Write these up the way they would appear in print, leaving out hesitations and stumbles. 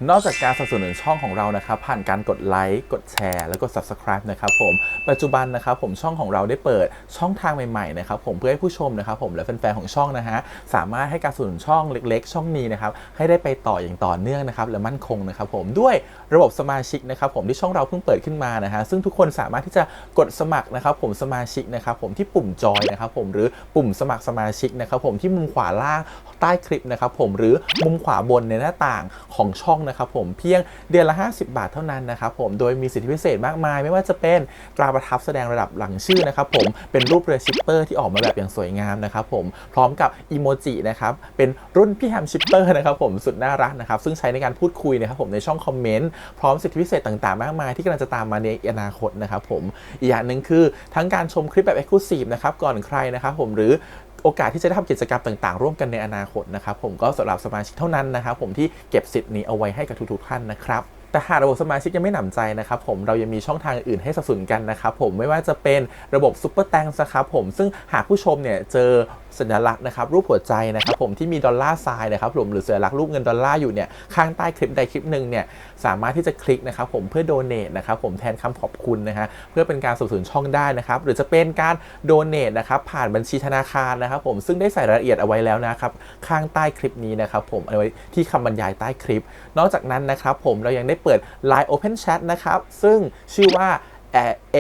นอกจากการสนับสนุนช่องของเรานะครับผ่านการกดไลค์กดแชร์แล้วก็ Subscribe นะครับผมปัจจุบันนะครับผมช่องของเราได้เปิดช่องทางใหม่ๆนะครับผมเพื่อให้ผู้ชมนะครับผมและแฟนๆของช่องนะฮะสามารถให้การสนับสนุนช่องเล็กๆช่องนี้นะครับให้ได้ไปต่ออย่างต่อเนื่องนะครับและมั่นคงนะครับผมด้วยระบบสมาชิกนะครับผมที่ช่องเราเพิ่งเปิดขึ้นมานะฮะซึ่งทุกคนสามารถที่จะกดสมัครนะครับผมสมาชิกนะครับผมที่ปุ่มจอยนะครับผมหรือปุ่มสมัครสมาชิกนะครับผมที่มุมขวาล่างใต้คลิปนะครับผมหรือมุมขวาบนในหน้าต่างของช่องนะครับผมเพียงเดือนละ50 บาทเท่านั้นนะครับผมโดยมีสิทธิพิเศษมากมายไม่ว่าจะเป็นตราประทับแสดงระดับหลังชื่อนะครับผมเป็นรูปเรือชิปเปอร์ที่ออกมาแบบอย่างสวยงามนะครับผมพร้อมกับอีโมจินะครับเป็นรุ่นพี่แฮมชิปเปอร์นะครับผมสุดน่ารักนะครับซึ่งใช้ในการพูดคุยนะครับผมในช่องคอมเมนต์พร้อมสิทธิพิเศษต่างๆมากมายที่กำลังจะตามมาในอนาคตนะครับผมอีกอย่างหนึ่งคือทั้งการชมคลิปแบบ Exclusive นะครับก่อนใครนะครับผมหรือโอกาสที่จะได้ทำกิจกรรมต่างๆร่วมกันในอนาคตนะครับผมก็สำหรับสมาชิกเท่านั้นนะครับผมที่เก็บสิทธิ์นี้เอาไว้ให้กับทุกๆท่านนะครับแต่หากระบบสมาชิกยังไม่หนำใจนะครับผมเรายังมีช่องทางอื่นให้สนับสนุนกันนะครับผมไม่ว่าจะเป็นระบบซุปเปอร์แตงนะครับผมซึ่งหากผู้ชมเนี่ยเจอสัญลักษณ์นะครับรูปหัวใจนะครับผมที่มีดอลลาร์ไซน์นะครับผมหรือสัญลักษณ์รูปเงินดอลลาร์อยู่เนี่ยข้างใต้คลิปใดคลิปหนึ่งเนี่ยสามารถที่จะคลิกนะครับผมเพื่อโดเนทนะครับผมแทนคำขอบคุณนะฮะเพื่อเป็นการสนับสนุนช่องได้นะครับหรือจะเป็นการโดเนทนะครับผ่านบัญชีธนาคารนะครับผมซึ่งได้ใส่รายละเอียดเอาไว้แล้วนะครับข้างใต้คลิปนี้นะครับผมเอาไว้ที่คำบรรยายใต้คลิปนอกจากนั้นนะครับผมเรายังได้เปิด Line Open Chat นะครับซึ่งชื่อว่า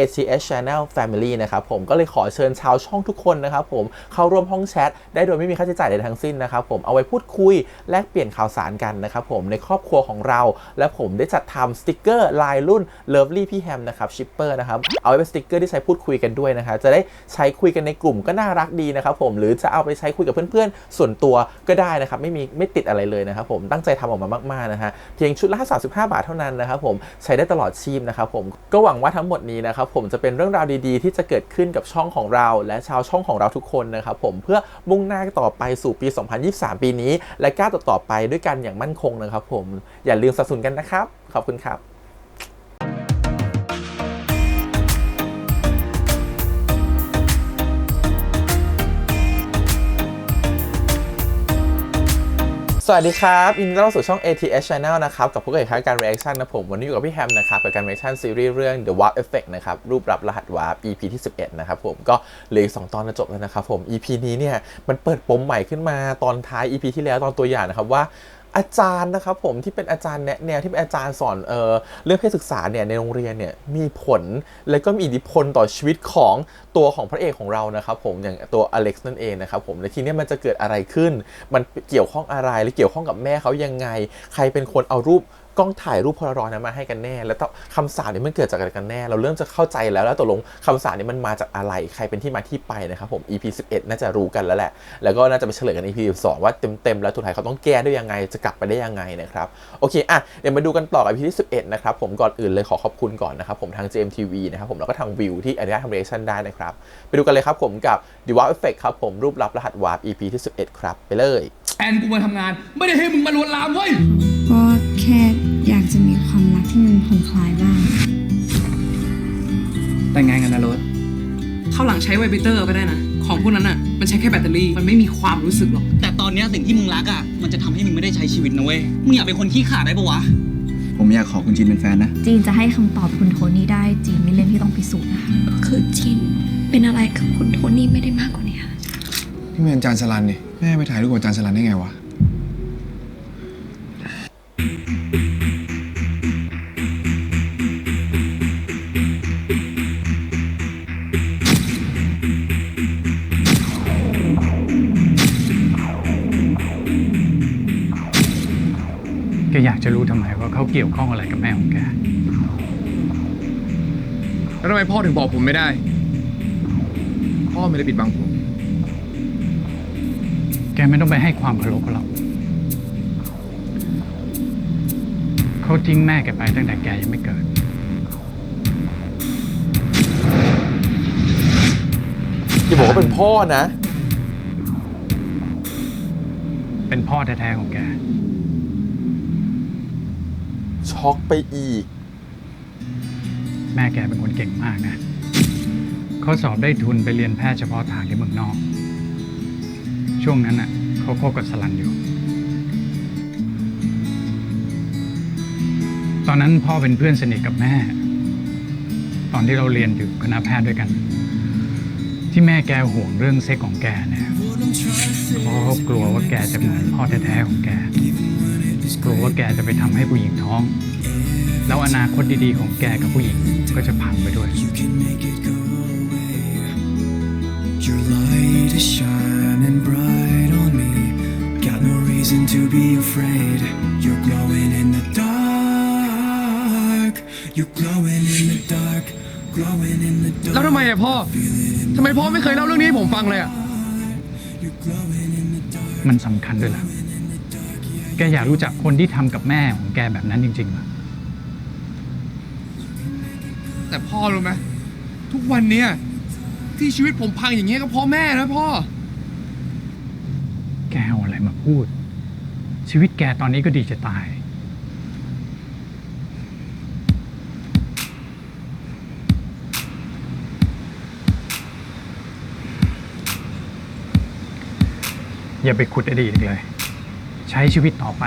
ATS Channel Family นะครับผมก็เลยขอเชิญชาวช่องทุกคนนะครับผมเข้าร่วมห้องแชทได้โดยไม่มีค่าใช้จ่ายใดทั้งสิ้นนะครับผมเอาไว้พูดคุยแลกเปลี่ยนข่าวสารกันนะครับผมในครอบครัวของเราและผมได้จัดทำสติกเกอร์ลายรุ่น Lovely พี่แฮมนะครับชิปเปอร์นะครับเอาไว้เป็นสติกเกอร์ที่ใช้พูดคุยกันด้วยนะครับจะได้ใช้คุยกันในกลุ่มก็น่ารักดีนะครับผมหรือจะเอาไปใช้คุยกับเพื่อนๆส่วนตัวก็ได้นะครับไม่ติดอะไรเลยนะครับผมตั้งใจทำออกมามากๆนะฮะเพียงชุดละ35 บาทเท่านั้นนะครับผมใช้ได้ตลอดชีพนะครับผมก็หวังว่าทั้งหมดนี้นะครับผมจะเป็นเรื่องราวดีๆที่จะเกิดขึ้นกับช่องของเราและชาวช่องของเราทุกคนนะครับผมเพื่อมุ่งหน้าต่อไปสู่ปี 2023 ปีนี้และก้าวต่อไปด้วยกันอย่างมั่นคงนะครับผมอย่าลืมสนับสนุนกันนะครับขอบคุณครับสวัสดีครับยินดีต้อนรับสู่ช่อง ATS Channel นะครับกับพวกเราการ reaction นะผมวันนี้อยู่กับพี่แฮมนะครับกับการ reaction ซีรีส์เรื่อง The Warp Effect นะครับรูปรับรหัส Warp EP ที่ 11 นะครับผมก็เหลืออีก2 ตอนจะจบแล้วนะครับผม EP นี้เนี่ยมันเปิดปมใหม่ขึ้นมาตอนท้าย EP ที่แล้วตอนตัวอย่างนะครับว่าอาจารย์นะครับผมที่เป็นอาจารย์แนะแนวที่เป็นอาจารย์สอนเรื่องเพศศึกษาเนี่ยในโรงเรียนเนี่ยมีผลและก็มีอิทธิพลต่อชีวิตของตัวของพระเอกของเรานะครับผมอย่างตัวอเล็กซ์นั่นเองนะครับผมในทีนี้มันจะเกิดอะไรขึ้นมันเกี่ยวข้องอะไรหรือเกี่ยวข้องกับแม่เขายังไงใครเป็นคนเอารูปกล้องถ่ายรูปโพลารอยด์นั้นมาให้กันแน่แล้วคำสาปนี้มันเกิดจากอะไรกันแน่เราเริ่มจะเข้าใจแล้วตกลงคำสาปนี้มันมาจากอะไรใครเป็นที่มาที่ไปนะครับผม EP 11 น่าจะรู้กันแล้วแหละแล้วก็น่าจะไปเฉลยกัน EP 12 ว่าเต็มแล้วสุดท้ายเขาต้องแก้ด้วยยังไงจะกลับไปได้ยังไงนะครับโอเคเดี๋ยวมาดูกันต่อกับ EP ที่11 นะครับผมก่อนอื่นเลยขอขอบคุณก่อนนะครับผมทาง JMTV นะครับผมแล้วก็ทางวิวที่อนุญาตทำ reaction ได้นะครับไปดูกันเลยครับผมกับ The Warp Effect ครับผมรูปลับรหัส Warp EP ที่11 ครับไปเลยแอนกูมาทำงานไม่ได้ให้มึงมาลวนลามเว้ยก็แค่อยากจะมีความรักที่มันผ่อนคลายบ้างแต่งงานกันนะรถเข้าหลังใช้ไวเบเตอร์ก็ได้นะของพวกนั้นอ่ะมันใช้แค่แบตเตอรี่มันไม่มีความรู้สึกหรอกแต่ตอนนี้สิ่งที่มึงรักอ่ะมันจะทำให้มึงไม่ได้ใช้ชีวิตนะเว้ยมึงอยากเป็นคนขี้ขลาดได้ปะวะผมอยากขอคุณจีนเป็นแฟนนะจีนจะให้คำตอบคุณโทนี่ได้จีนไม่เล่นที่ต้องพิสูจน์นะคะคือจีนเป็นอะไรกับคุณโทนี่ไม่ได้มากกว่านี้นี่เป็นอาจารย์สลันนี่แม่ไปถ่ายรูปกับอาจารย์สลันได้ไงวะแกอยากจะรู้ทำไมว่าเขาเกี่ยวข้องอะไรกับแม่ของแกแล้วทำไมพ่อถึงบอกผมไม่ได้พ่อไม่ได้ปิดบังผมแกไม่ต้องไปให้ความเคารพเขาหรอกเขาทิ้งแม่แกไปตั้งแต่แกยังไม่เกิดอย่าบอกว่าเป็นพ่อนะเป็นพ่อแท้ๆของแกช็อกไปอีกแม่แกเป็นคนเก่งมากนะเขาสอบได้ทุนไปเรียนแพทย์เฉพาะทางที่เมืองนอกช่วงนั้นน่ะเขาคบกับสลันอยู่ ตอนนั้นพ่อเป็นเพื่อนสนิทกับแม่ ตอนที่เราเรียนอยู่คณะแพทย์ด้วยกัน ที่แม่แกห่วงเรื่องเซ็กของแกเนี่ยเพราะเขากลัวว่าแกจะเหมือนพ่อแท้ๆของแก กลัวว่าแกจะไปทำให้ผู้หญิงท้อง แล้วอนาคตดีๆของแกกับผู้หญิงก็จะพังไปด้วย Your light is shining bright on me. Got no reason to be afraid. You're glowing in the dark. You're glowing in the dark. Glowing in the dark. แล้วทำไมอะพ่อ ทำไมพ่อไม่เคยเล่าเรื่องนี้ให้ผมฟังเลยอะ You're glowing in the dark. มันสำคัญด้วยล่ะ แกอยากรู้จักคนที่ทำกับแม่ของแกแบบนั้นจริงๆเหรอ แต่พ่อรู้ไหมทุกวันเนี้ยที่ชีวิตผมพังอย่างเงี้ยก็เพราะแม่นะพ่อ แกเอาอะไรมาพูด ชีวิตแกตอนนี้ก็ดีจะตาย อย่าไปขุดอดีตอีกเลย ใช้ชีวิตต่อไป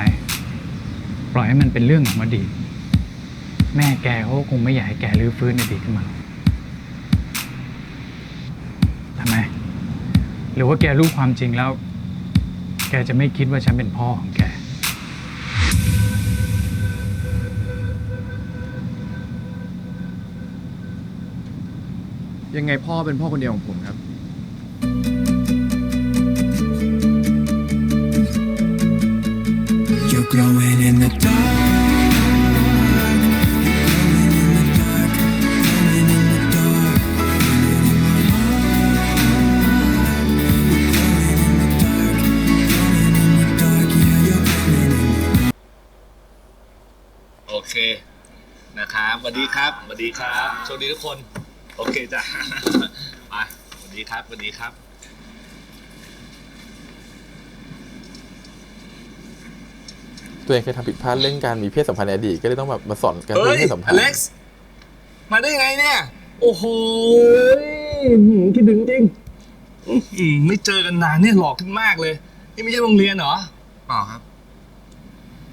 ปล่อยให้มันเป็นเรื่องของอดีต แม่แกเขาคงไม่อยากให้แกรื้อฟื้นอดีตขึ้นมาทำไม หรือว่าแกรู้ความจริงแล้ว แกจะไม่คิดว่าฉันเป็นพ่อของแก ยังไงพ่อเป็นพ่อคนเดียวของผมครับ You're glowing in the dark. Glowing in the dark. Glowing in the dark. Glowing in my heart. You're glowing in the dark. Glowing in the dark. Yeah, you're glowing in the dark. โอเคนะครับสวัสดีครับสวัสดีครับโชคดีทุกคนโอเคจ้ะ ไปสวัสดีครับสวัสดีครับ ตัวเองเคยทำผิดพลาดเรื่องการมีเพศสัมพันธ์ในอดีตก็เลยต้องแบบมาสอนการมี เฮ้ย เพศสัมพัน อ ธ์ เล็กซ์มาได้ไงเนี่ย โอ้โหคิดถึงจริงไม่เจอกันนานเนี่ยหล่อขึ้นมากเลยนี่ไม่ใช่โรงเรียนเหรอ เปล่าครับ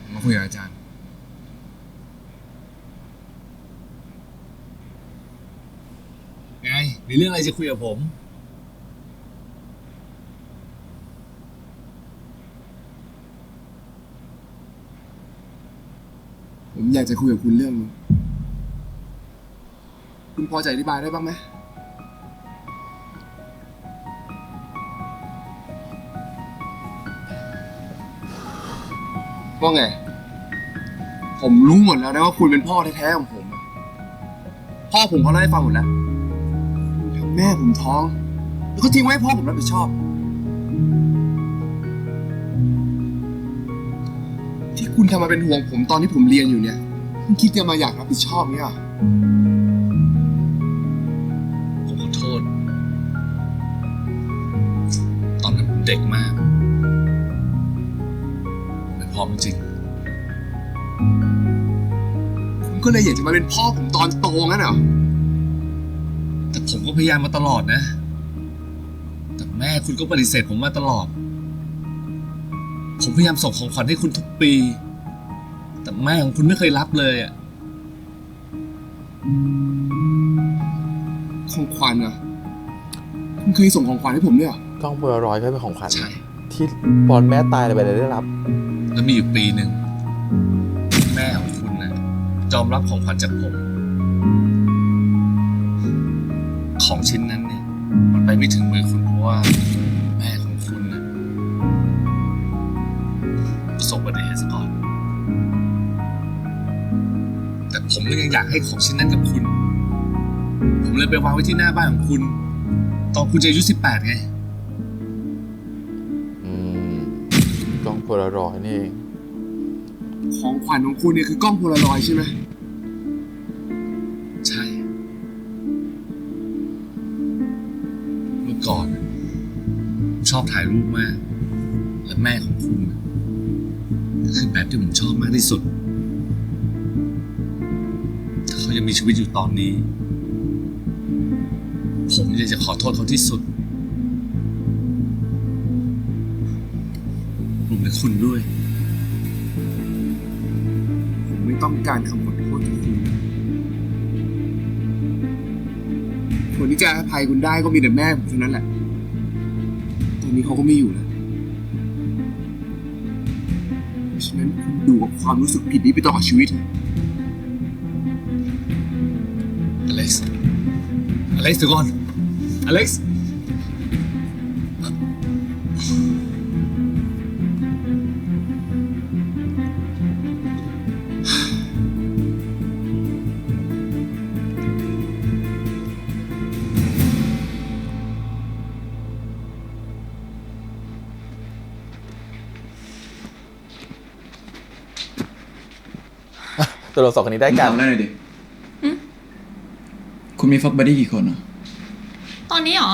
ผมมาคุยกับอาจารย์ ไงมีเรื่องอะไรจะคุยกับผม ผมอยากจะคุยกับคุณเรื่องนึงคุณพอจะอธิบายได้บ้างไหมว่าไง ผมรู้หมดแล้วนะว่าคุณเป็นพ่อแท้ๆของผม พ่อผมเขาเล่าให้ฟังหมดแล้วแม่ผมท้อง แล้วก็ทิ้งไว้ให้พ่อผมรับผิดชอบ ที่คุณทำมาเป็นห่วงผมตอนที่ผมเรียนอยู่เนี่ยคุณคิดจะมาอยากรับผิดชอบเนี่ย ผมขอโทษ ตอนนั้นผมเด็กมากไม่พร้อมจริง คุณก็เลยอยากจะมาเป็นพ่อผมตอนโตงั้นเหรอ แต่ผมก็พยายามมาตลอดนะ แต่แม่คุณก็ปฏิเสธผมมาตลอด ผมพยายามส่งของขวัญให้คุณทุกปี แต่แม่ของคุณไม่เคยรับเลยอ่ะ ของขวัญเหรอคุณเคยส่งของขวัญให้ผมด้วยเหรอ กล้องโพลารอยด์ก็เป็นของขวัญ ใช่ ที่ตอนแม่ตายไปเลยได้รับ แล้วมีอยู่ปีหนึ่งแม่ของคุณนะยอมรับของขวัญจากผม ของชิ้นนั้นเนี่ยมันไปไม่ถึงมือคุณเพราะว่าแม่ของคุณนะประสบอุบัติเหตุซะก่อน แต่ผมก็ยังอยากให้ของชิ้นนั้นกับคุณ ผมเลยไปวางไว้ที่หน้าบ้านของคุณ ตอนคุณจะอายุ18ไง กล้องโพลารอยด์นี่เอง ของขวัญของคุณเนี่ยคือกล้องโพลารอยด์ใช่ไหม ใช่ เมื่อก่อนผมชอบถ่ายรูปมาก และแม่ของคุณก็คือแบบที่ผมชอบมากที่สุด ถ้าเขายังมีชีวิตอยู่ตอนนี้ ผมอยากจะขอโทษเขาที่สุดรวมถึงคุณด้วย ไม่ต้องการคำขอโทษจากคุณคนที่จะอภัยคุณได้ก็มีแต่แม่ผมเท่านั้นแหละตอนนี้เขาก็ไม่อยู่แล้วเพราะฉะนั้นคุณอยู่กับความรู้สึกผิดนี้ไปตลอดชีวิต อเล็กซ์เดี๋ยวก่อนอเล็กซ์ ตัวเราสองคนนี้ได้กัน ถามได้หน่อยดิ คุณมีฟักบัดดี้กี่คนอ่ะ ตอนนี้เหรอ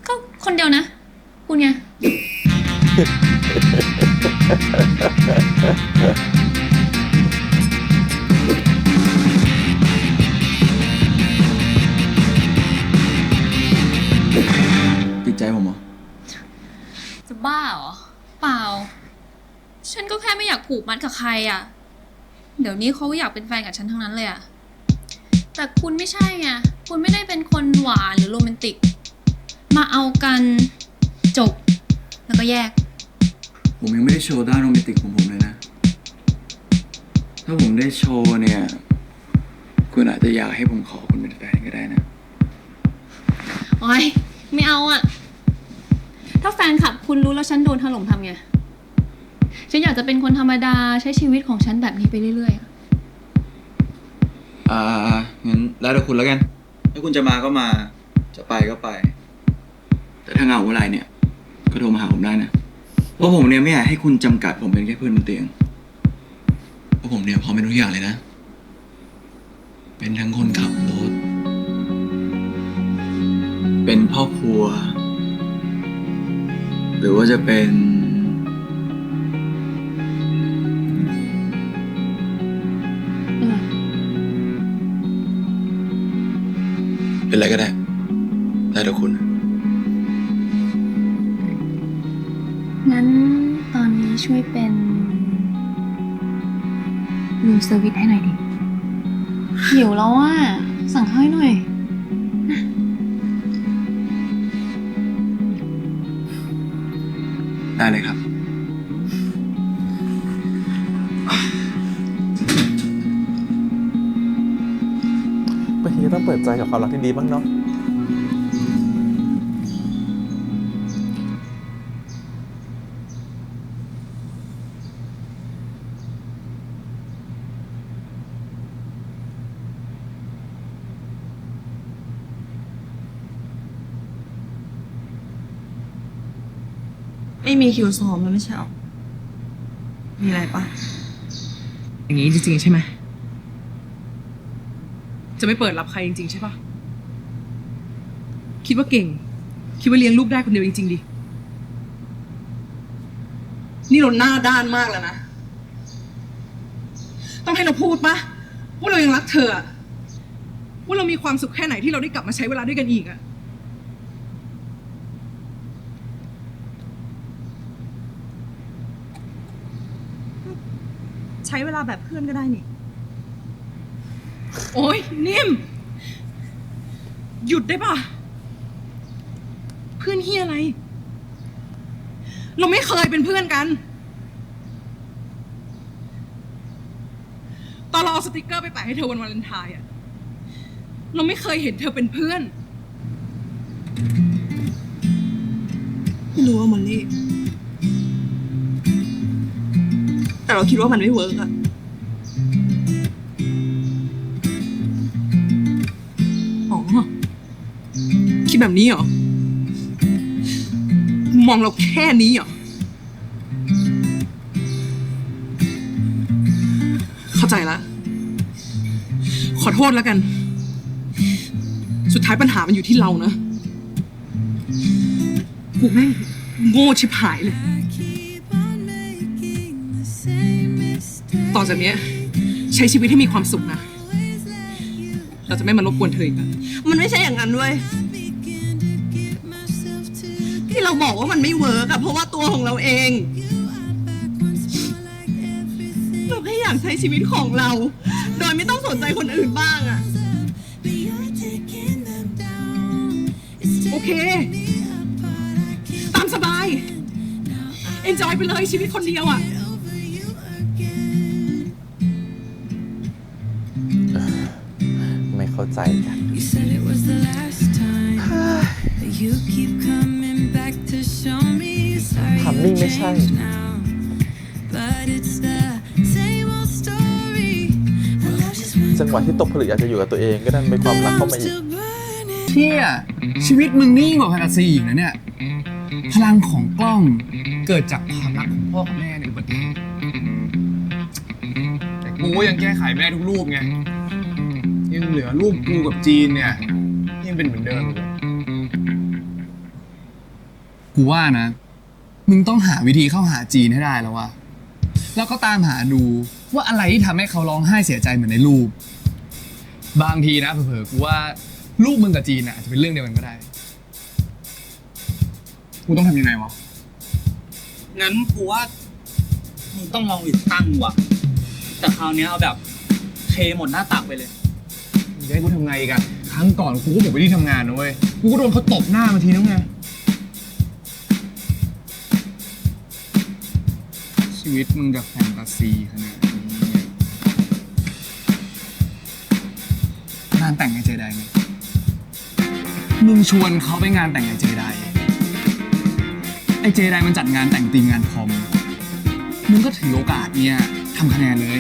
ก็คนเดียวนะ คุณไง ติดใจผมเหรอ จะบ้าเหรอ เปล่า ฉันก็แค่ไม่อยากผูกมัดกับใครอ่ะ เดี๋ยวนี้เขาอยากเป็นแฟนกับฉันทั้งนั้นเลยอ่ะ แต่คุณไม่ใช่ไง คุณไม่ได้เป็นคนหวานหรือโรแมนติก มาเอากันจบ แล้วก็แยก ผมยังไม่ได้โชว์ด้านโรแมนติกของผมเลยนะ ถ้าผมได้โชว์เนี่ย คุณอาจจะอยากให้ผมขอคุณเป็นแฟนก็ได้นะ โอ๊ย ไม่เอาอ่ะ ถ้าแฟนคลับคุณรู้แล้วฉันโดนถล่มทำไง ฉันอยากจะเป็นคนธรรมดาใช้ชีวิตของฉันแบบนี้ไปเรื่อยๆอะ งั้นแล้วแต่คุณแล้วกัน ถ้าคุณจะมาก็มา จะไปก็ไป แต่ถ้าเหงาเมื่อไหร่เนี่ย ก็โทรมาหาผมได้นะ เพราะผมเนี่ยไม่อยากให้คุณจำกัดผมเป็นแค่เพื่อนบนเตียง เพราะผมเนี่ยพร้อมเป็นทุกอย่างเลยนะ เป็นทั้งคนขับรถ เป็นพ่อครัว หรือว่าจะเป็น เป็นอะไรก็ได้ ได้แต่คุณ งั้นตอนนี้ช่วยเป็นรูมเซอร์วิสให้หน่อยดิหิวแล้วอ่ะ สั่งข้าวให้หน่อย ได้เลยครับ บางทีก็ต้องเปิดใจกับความรักที่ดีบ้างเนาะ ไม่มีคิวซ้อมแล้วไม่ใช่หรอ มีอะไรปะ อย่างนี้จริงๆใช่ไหม จะไม่เปิดรับใครจริงๆใช่ปะ คิดว่าเก่ง คิดว่าเลี้ยงลูกได้คนเดียวจริงๆดิ นี่เราหน้าด้านมากแล้วนะ ต้องให้เราพูดปะว่าเรายังรักเธออะว่าเรามีความสุขแค่ไหนที่เราได้กลับมาใช้เวลาด้วยกันอีกอะ ใช้เวลาแบบเพื่อนก็ได้นี่ โอ๊ยนิ่ม หยุดได้ปะเพื่อนเฮียอะไร เราไม่เคยเป็นเพื่อนกัน ตอนเราเอาสติกเกอร์ไปแปะให้เธอวันวาเลนไทน์อะเราไม่เคยเห็นเธอเป็นเพื่อน ไม่รู้ว่ามอลลี่ แต่เราคิดว่ามันไม่เวิร์กอะอ๋อ คิดแบบนี้เหรอ มองเราแค่นี้เหรอ เข้าใจละ ขอโทษแล้วกัน สุดท้ายปัญหามันอยู่ที่เรานะ กูแม่งโง่ชิบหายเลย ต่อจากเนี้ยใช้ชีวิตให้มีความสุขนะ เราจะไม่มารบกวนเธออีกแล้ว มันไม่ใช่อย่างนั้นเว้ยที่เราบอกว่ามันไม่เวิร์กอะเพราะว่าตัวของเราเอง เราแค่อยาก ากใช้ชีวิตของเรา โดยไม่ต้องสนใจคนอื่นบ้างอะโอเค ตามสบาย enjoy ไปเลยชีวิตคนเดียวอะ ไม่เข้าใจกัน You said it was the last time, but you keep coming back to show me sorry ทำนิ่งไม่ใช่ now. But it's the same old story. I love just when จังหวะที่ตกผลึกอยากจะอยู่กับตัวเองก็ดันเป็นความรักเข้ามาอีก เที่ยชีวิตมึงนี่ยิ่งกว่าแฟนตาซีอีกนะเนี่ย พลังของกล้องเกิดจากความรักของพ่อกับแม่ในอุบัติเหตุแต่กูก็ยังแก้ไขไม่ได้ทุกรูปไง ยังเหลือรูปกูกับจีนเนี่ยยังเป็นเหมือนเดิมอยู่กูว่านะ มึงต้องหาวิธีเข้าหาจีนให้ได้แล้วว่ะแล้วก็ตามหาดูว่าอะไรที่ทำให้เขาร้องไห้เสียใจเหมือนในรูป บางทีนะเผลอๆกูว่ารูปมึงกับจีนอาจจะเป็นเรื่องเดียวกันก็ได้ กูต้องทำยังไงวะ งั้นกูว่ามึงต้องลองติดตั้งว่ะ แต่คราวเนี้ยเอาแบบเทหมดหน้าตักไปเลย มึงจะให้กูทำไงอีกอะครั้งก่อนกูก็บอกไปที่ทำงานนะเว้ย กูก็โดนเขาตบหน้ามาทีนึงไง ชีวิตมึงกับแฟนตาซีขนาดนี้งานแต่งไอ้เจไดไงมึงชวนเขาไปงานแต่งไอ้เจไดไอ้เจไดมันจัดงานแต่งตีมงานพรอมมึงก็ถือโอกาสเนี่ยทำคะแนนเลย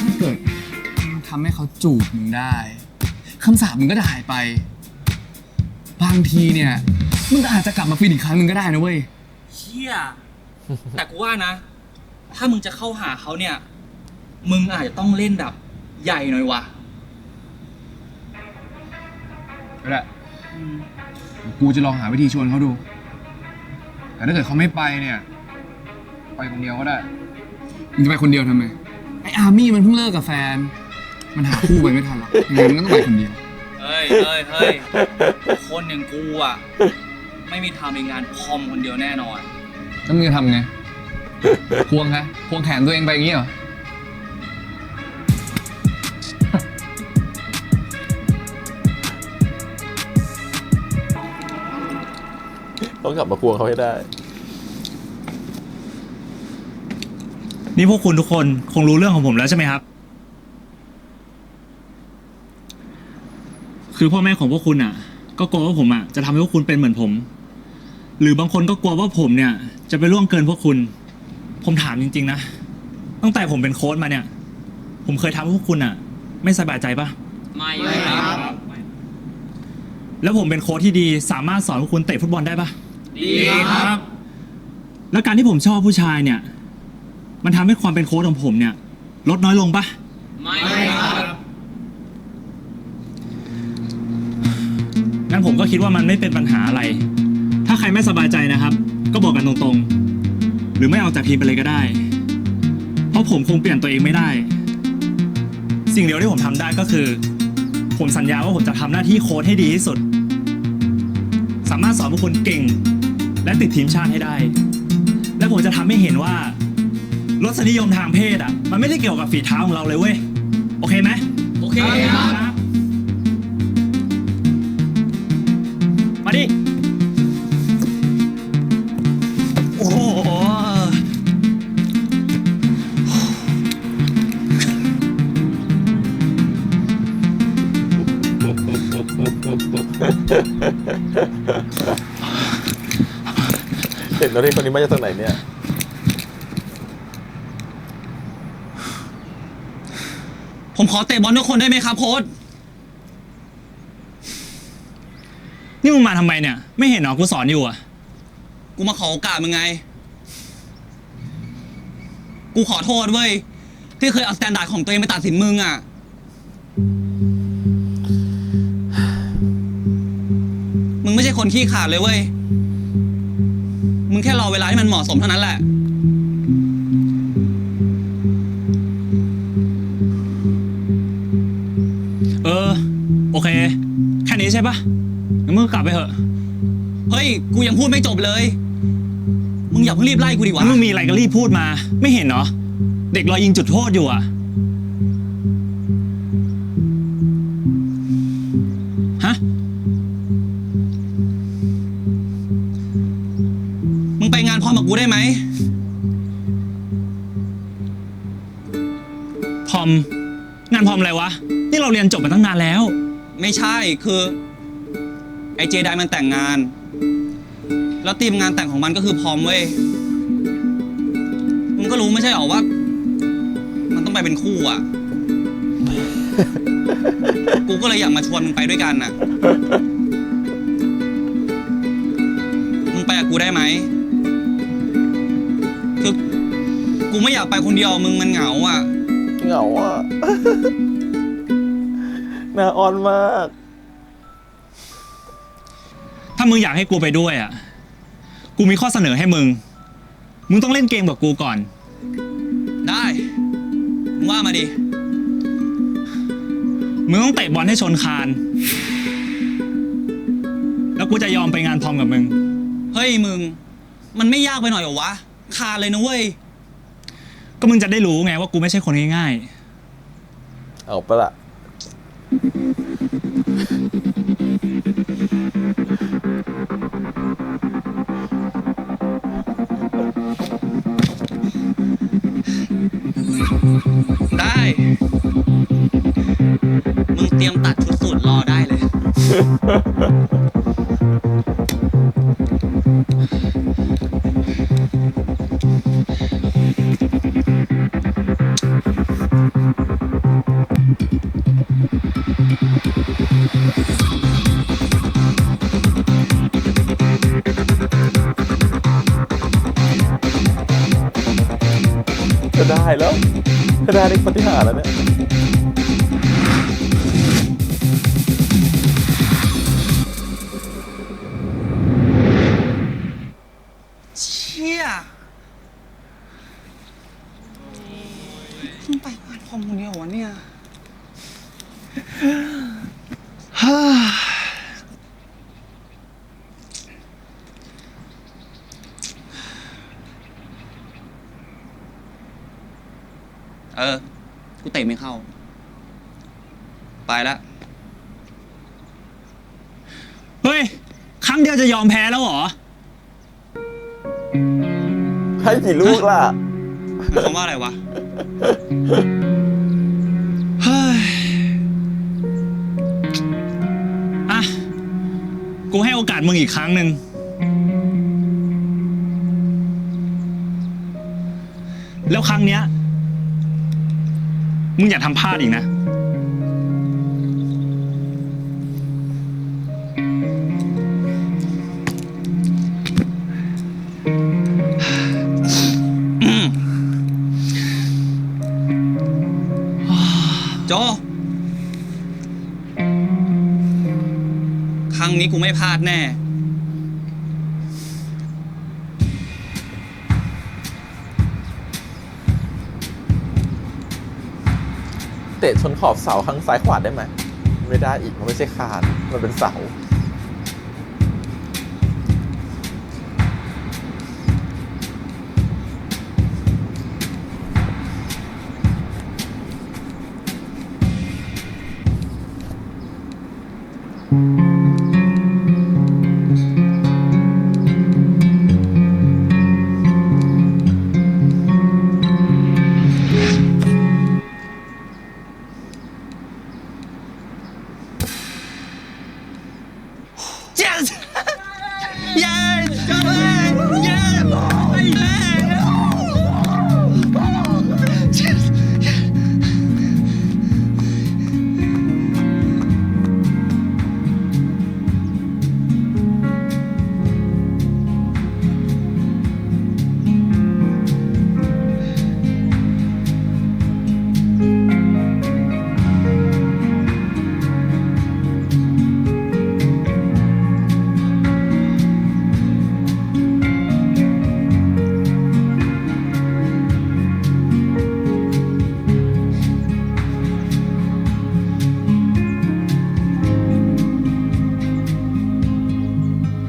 ถ้าเกิดทำให้เขาจูบมึงได้คำสาปมึงก็จะหายไป บางทีเนี่ยมึงอาจจะกลับมาฟินอีกครั้งหนึ่งก็ได้นะเว้ย เชี่ย แต่กูว่านะ ถ้ามึงจะเข้าหาเขาเนี่ย มึงอาจจะต้องเล่นแบบใหญ่หน่อยวะ ก็ได้กูจะลองหาวิธีชวนเขาดู แต่ถ้าเกิดเขาไม่ไปเนี่ย ไปคนเดียวก็ได้ มึงจะไปคนเดียวทำไม ไอ้อาร์มี่มันเพิ่งเลิกกับแฟน มันหาคู่ไปไม่ทันหรอกงั้นมันก็ต้องไปคนเดียว เฮ้ย คนอย่างกูอ่ะ ไม่มีทางในงานพรอมคนเดียวแน่นอน แล้วมึงจะทำไง ควงคะควงแขนตัวเองไปอย่างงี้เหรอ ต้องกลับมาควงเขาให้ได้ นี่พวกคุณทุกคนคงรู้เรื่องของผมแล้วใช่ไหมครับ คือพ่อแม่ของพวกคุณอ่ะ ก็กลัวว่าผมอ่ะจะทำให้พวกคุณเป็นเหมือนผม หรือบางคนก็กลัวว่าผมเนี่ยจะไปล่วงเกินพวกคุณ ผมถามจริงๆนะตั้งแต่ผมเป็นโค้ชมาเนี่ย ผมเคยทำให้พวกคุณอ่ะ ไม่สบายใจปะไม่ครับ แล้วผมเป็นโค้ชที่ดีสามารถสอนพวกคุณเตะฟุตบอลได้ปะดีครับ แล้วการที่ผมชอบผู้ชายเนี่ย มันทำให้ความเป็นโค้ชของผมเนี่ยลดน้อยลงปะไม่ครับงั้นผมก็คิดว่ามันไม่เป็นปัญหาอะไร ถ้าใครไม่สบายใจนะครับ ก็บอกกันตรงๆหรือไม่ออกจากทีมไปเลยก็ได้ เพราะผมคงเปลี่ยนตัวเองไม่ได้ สิ่งเดียวที่ผมทำได้ก็คือ ผมสัญญาว่าผมจะทำหน้าที่โค้ชให้ดีที่สุด สามารถสอนพวกคุณเก่งและติดทีมชาติให้ได้ และผมจะทำให้เห็นว่ารสนิยมทางเพศอ่ะมันไม่ได้เกี่ยวกับฝีเท้าของเราเลยเว้ยโอเคไหมโอเคครับมาดิโอ้โหเห็นแล้วที่คนนี้มาจากทางไหนเนี่ย ผมขอเตะบอลทุกคนได้ไหมครับโค้ชนี่มึงมาทำไมเนี่ยไม่เห็นเหรอกูสอนอยู่อ่ะกูมาขอโอกาสมึงไงกูขอโทษเว้ยที่เคยเอาสแตนดาร์ดของตัวเองไปตัดสินมึงอ่ะมึงไม่ใช่คนขี้ขลาดเลยเว้ยมึงแค่รอเวลาที่มันเหมาะสมเท่านั้นแหละโอเคแค่นี้ใช่ปะงั้นมึงกลับไปเถอะเฮ้ยกูยังพูดไม่จบเลยมึงอย่าเพิ่งรีบไล่กูดิวะมึงมีอะไรก็รีบพูดมาไม่เห็นเหรอ เด็กรอยิงจุดโทษอยู่อะฮะมึงไปงานพร้อมกับกูได้ไหมพร้อมงานพร้อมอะไรวะนี่เราเรียนจบมาตั้งนานแล้วไม่ใช่คือไอเจไดมันแต่งงานแล้วทีมงานแต่งของมันก็คือพร้อมเว้ยมึงก็รู้ไม่ใช่หรอว่ามันต้องไปเป็นคู่อ่ะ กูก็เลยอยากมาชวนมึงไปด้วยกันน่ะ มึงไปกับกูได้ไหมคือกูไม่อยากไปคนเดียวมึงมันเหงาอ่ะ เหงาอ่ะ น่าออนมาก ถ้ามึงอยากให้กูไปด้วยอ่ะ กูมีข้อเสนอให้มึง มึงต้องเล่นเกมกับกูก่อน ได้ มึงว่ามาดิ มึงต้องเตะบอลให้ชนคาน แล้วกูจะยอมไปงานพร้อมกับมึง เฮ้ยมึง มันไม่ยากไปหน่อยเหรอวะ คานเลยนะเว้ย ก็มึงจะได้รู้ไงว่ากูไม่ใช่คนง่ายๆ เอาปะล่ะ ได้ มึงเตรียมตัดชุดสูทรอได้เลย จะได้แล้วจะได้ในปฏิหารย์แล้วเนี่ย เชี่ยมึงไปงานพร้อมคนเดียววะเนี่ย กูเตะไม่เข้า ไปละ เฮ้ย ครั้งเดียวจะยอมแพ้แล้วเหรอ ให้กี่ลูกล่ะ หมายความว่าอะไรวะ เฮ้ย อ่ะ กูให้โอกาสมึงอีกครั้งหนึ่ง แล้วครั้งเนี้ย มึงอย่าทำพลาดอีกนะ โจ ครั้งนี้กูไม่พลาดแน่ เตะชนขอบเสาข้างซ้ายขวาได้ไหมไม่ได้อีกมันไม่ใช่คานมันเป็นเสา Yes! Yes! Come on! Yes! Hey, man! Yes! Yes!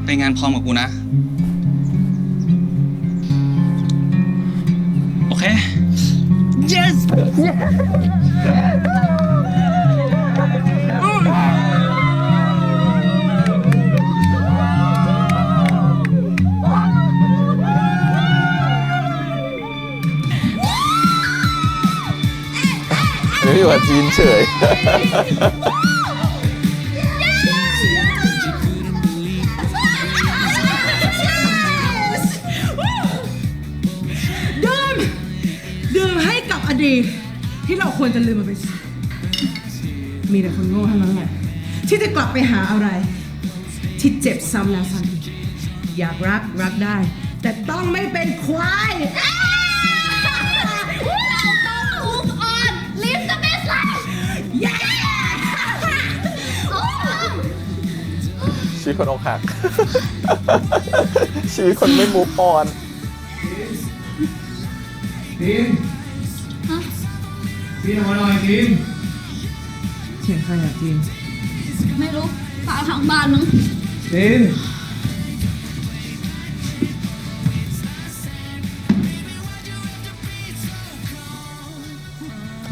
ไปงานพร้อมกับกูนะ โอเค ไม่อยู่กับจีนเฉย ดื่มให้กับอดีตที่เราควรจะลืมมันไปซะมีแต่คนโง่เท่านั้นแหละที่จะกลับไปหาอะไร ที่เจ็บซ้ำแล้วซ้ำอีกอยากรักได้ แต่ต้องไม่เป็นควาย move on leave the mess life ชีวิตคนอกหัก ชีวิตคนไม่มูฟออน จีนจีนออกมาหน่อยจีน เสียงใครอะจีน ไม่รู้ฝาทางบ้านมั้ง จีน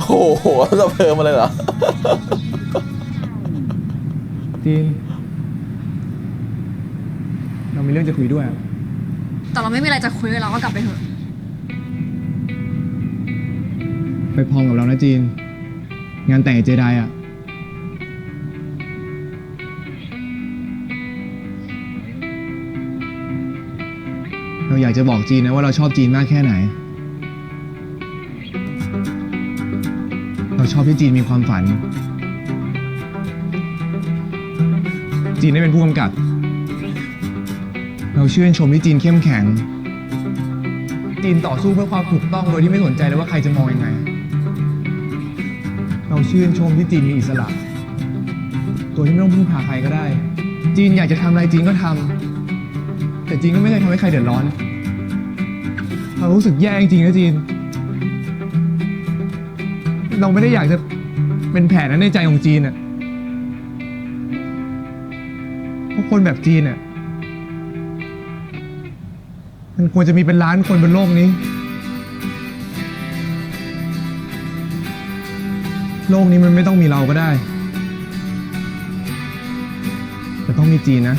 โอ้โหจะเพิ่มมาเลยเหรอ จีน เรามีเรื่องจะคุยด้วยอะ แต่เราไม่มีอะไรจะคุยเลยเราก็กลับไปเถอะ ไปพร้อมกับเรานะจีน งานแต่งไอ้เจไดอะเราอยากจะบอกจีนนะว่าเราชอบจีนมากแค่ไหน เราชอบที่จีนมีความฝัน จีนได้เป็นผู้กำกับ เราชื่นชมที่จีนเข้มแข็ง จีนต่อสู้เพื่อความถูกต้องโดยที่ไม่สนใจเลยว่าใครจะมองยังไง เราชื่นชมที่จีนมีอิสระ ตัวที่ไม่ต้องพึ่งพาใครก็ได้ จีนอยากจะทำอะไรจีนก็ทำ แต่จีนก็ไม่เคยทำให้ใครเดือดร้อน เรารู้สึกแย่จริงๆนะจีน เราไม่ได้อยากจะเป็นแผลนั้นในใจของจีนอ่ะเพราะคนแบบจีนอ่ะมันควรจะมีเป็นล้านคนบนโลกนี้ โลกนี้มันไม่ต้องมีเราก็ได้ แต่ต้องมีจีนนะ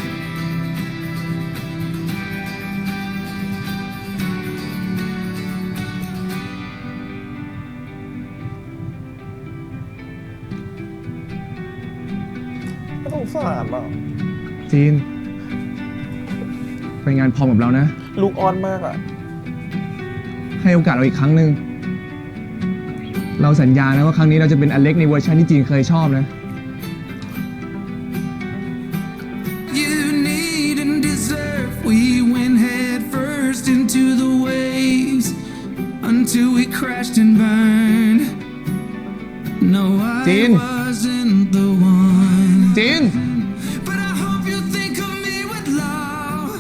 สงสารอ่ะ จีน ไปงานพร้อมกับเรานะ ลูกออนมากอ่ะ ให้โอกาสเราอีกครั้งหนึ่ง เราสัญญานะว่าครั้งนี้เราจะเป็นอเล็กในเวอร์ชันที่จีนเคยชอบนะ You need and deserve. We went head first into the waves until we crashed and burned. No, I Jin. wasn't the one. จีน But I hope you think of me with love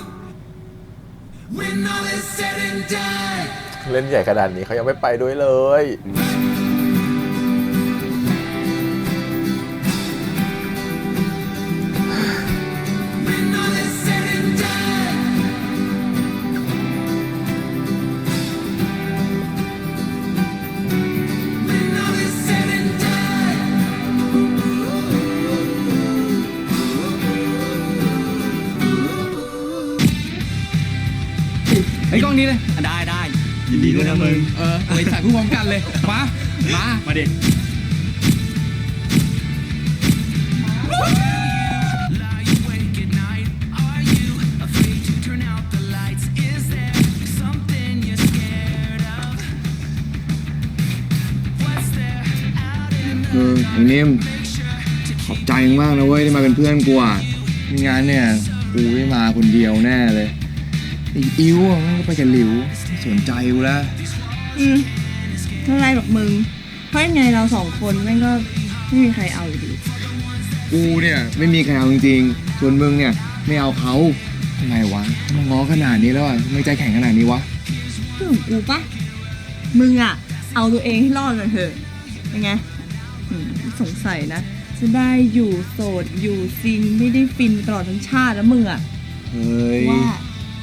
when all is said and done. เล่นใหญ่ขนาดนี้เขายังไม่ไปด้วยเลย When all is said and done. When all is said and done. ไอ้กล้องนี้เลย ได้ยินดีด้วยนะมึง ไปถ่ายผู้พร้อมกันเลย มามาดิ Lie awake at night. Are you afraid to turn out the lights? Is there something you're scared of? What's there out in the ไอ้นิ่มขอบใจมากนะเว้ยที่มาเป็นเพื่อนกูอ่ะไม่งั้นเนี่ยกูไม่มาคนเดียวแน่เลยไอ้อิ้วอะมันก็ไปกับหลิวไม่สนใจกูแล้ว ไม่เป็นไรหรอกมึง เพราะยังไงเราสองคนแม่งก็ไม่มีใครเอาอยู่ดี กูเนี่ยไม่มีใครเอาจริงๆส่วนมึงเนี่ยไม่เอาเขาทำไมวะมาง้อขนาดนี้แล้วอ่ะทำไมใจแข็งขนาดนี้วะ เรื่องของกูปะมึงอะเอาตัวเองให้รอดกันเถอะยังไงสงสัยนะ จะได้อยู่โสดอยู่ซิงไม่ได้ฟินตลอดทั้งชาติแล้วมึงอะ เฮ้ย ว่า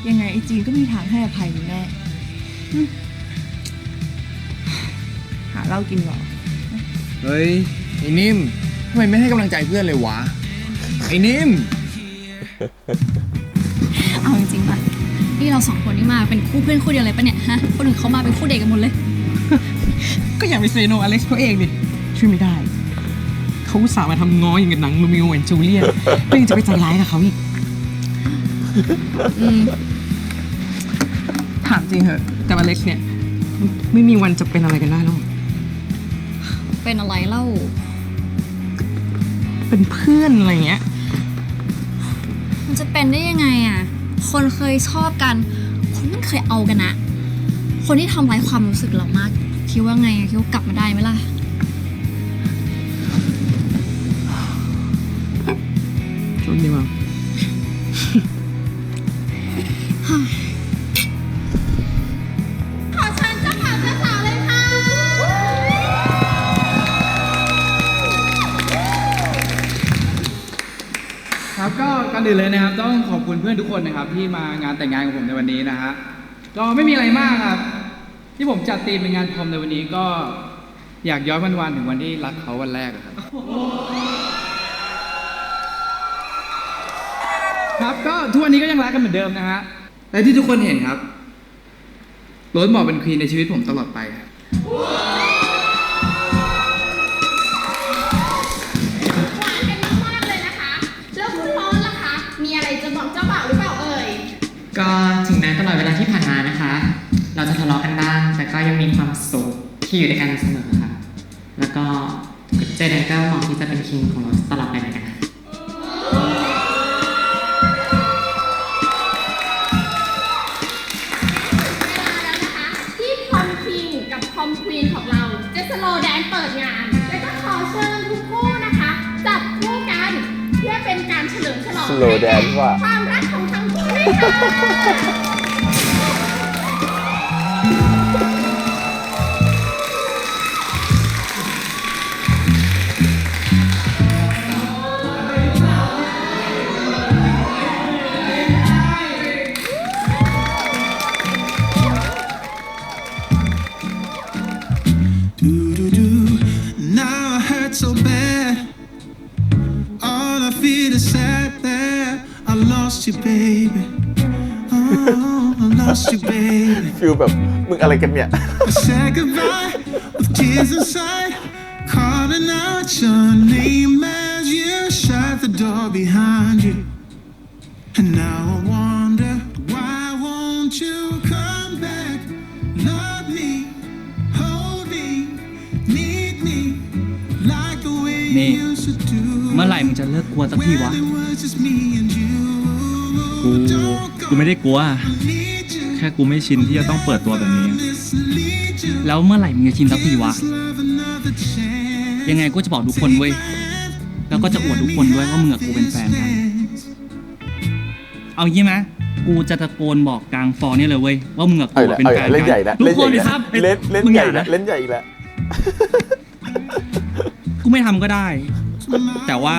ยังไงไอจีนก็มีทางให้อภัยมึงแน่หา เหล้ากินหรอ เฮ้ย ไอ้นิ่มทำไมไม่ให้กำลังใจเพื่อนเลยวะ ไอ้นิ่ม เอาจริงๆป่ะนี่เรา2 คนนี่มาเป็นคู่เพื่อนคู่เดียวเลยปะเนี่ยฮะคนอื่นเขามาเป็นคู่เดทกันหมดเลย ก็อย่าไปเซโนอเล็กซ์เขาเองดิช่วยไม่ได้ เขาอุตส่าห์มาทำง้ออย่างกับหนังโรมิโอแอนด์จูเลียตก็ยังจะไปใจร้ายกับเขาอีก ถามจริงเหอะแต่อเล็กซ์เนี่ยไม่มีวันจะเป็นอะไรกันได้หรอก เป็นอะไรเล่า เป็นเพื่อนอะไรเงี้ย มันจะเป็นได้ยังไงอ่ะคนเคยชอบกันคนมันเคยเอากันนะคนที่ทำร้ายความรู้สึกเรามากคิดว่าไงคิดว่ากลับมาได้ไหมล่ะ ช่วงนี้มา ขอเชิญเจ้าบ่าวเจ้าสาวเลยค่ะ ครับก็ก่อนอื่นเลยนะครับต้องขอบคุณเพื่อนทุกคนนะครับที่มางานแต่งงานของผมในวันนี้นะฮะก็ไม่มีอะไรมากครับที่ผมจัดธีมเป็นงานพรอมในวันนี้ก็อยากย้อนวันๆถึงวันที่รักเขาวันแรกอะครับครับก็ทุกวันนี้ก็ยังรักกันเหมือนเดิมนะฮะและที่ทุกคนเห็นครับโรสเหมาะเป็นควีนในชีวิตผมตลอดไปครับ หวานกันมากๆเลยนะคะ แล้วคุณร้อนล่ะคะ มีอะไรจะบอกเจ้าบ่าวหรือเปล่าเอ่ย ก็ถึงแม้ตลอดเวลาที่ผ่านมานะคะ เราจะทะเลาะกันบ้าง แต่ก็ยังมีความสุขที่อยู่ด้วยกันเสมอค่ะ แล้วก็เจเดนก็มองที่จะเป็นคิงของเราตลอดไปเหมือนกันค่ะ ที่คอมคิงกับคอมควีนของเราจะสโลว์แดนเปิดงาน และก็ขอเชิญทุกคู่นะคะ จับคู่กันเพื่อเป็นการเฉลิมฉลอง Slow dance ว่ะ ความรักของทั้งคู่ด้วยค่ะ Do-do-do. Now I hurt so bad. All I feel is sad that I lost you, baby. Oh, I lost you, baby. ฟิลแบบมึงอะไรกันเนี่ย I said goodbye with tears inside, calling out your name as you shut the door behind you. And now I wonder why won't you come back? Love me, hold me, need me like the way นี่ you used to do. เมื่อไหร่มึงจะเลิกกลัวสักทีวะ When it was just me and you. กูไม่ได้กลัว แค่กูไม่ชินที่จะต้องเปิดตัวแบบนี้ แล้วเมื่อไหร่มึงจะชินสักทีวะ ยังไงก็จะบอกทุกคนเว้ย แล้วก็จะอวดทุกคนด้วยว่ามึงกับกูเป็นแฟนกัน เอางี้ไหมกูจะตะโกนบอกกลางฟอร์นี่เลยเว้ยว่ามึงกับกูเป็นแฟน เล่นใหญ่ กั นะ ทุกคนเลยครับ เล่น มึง ให อ ญ่ ย่า นะ นะ เล่นใหญ่อีกแล้ว กูไม่ทำก็ได้ แต่ว่า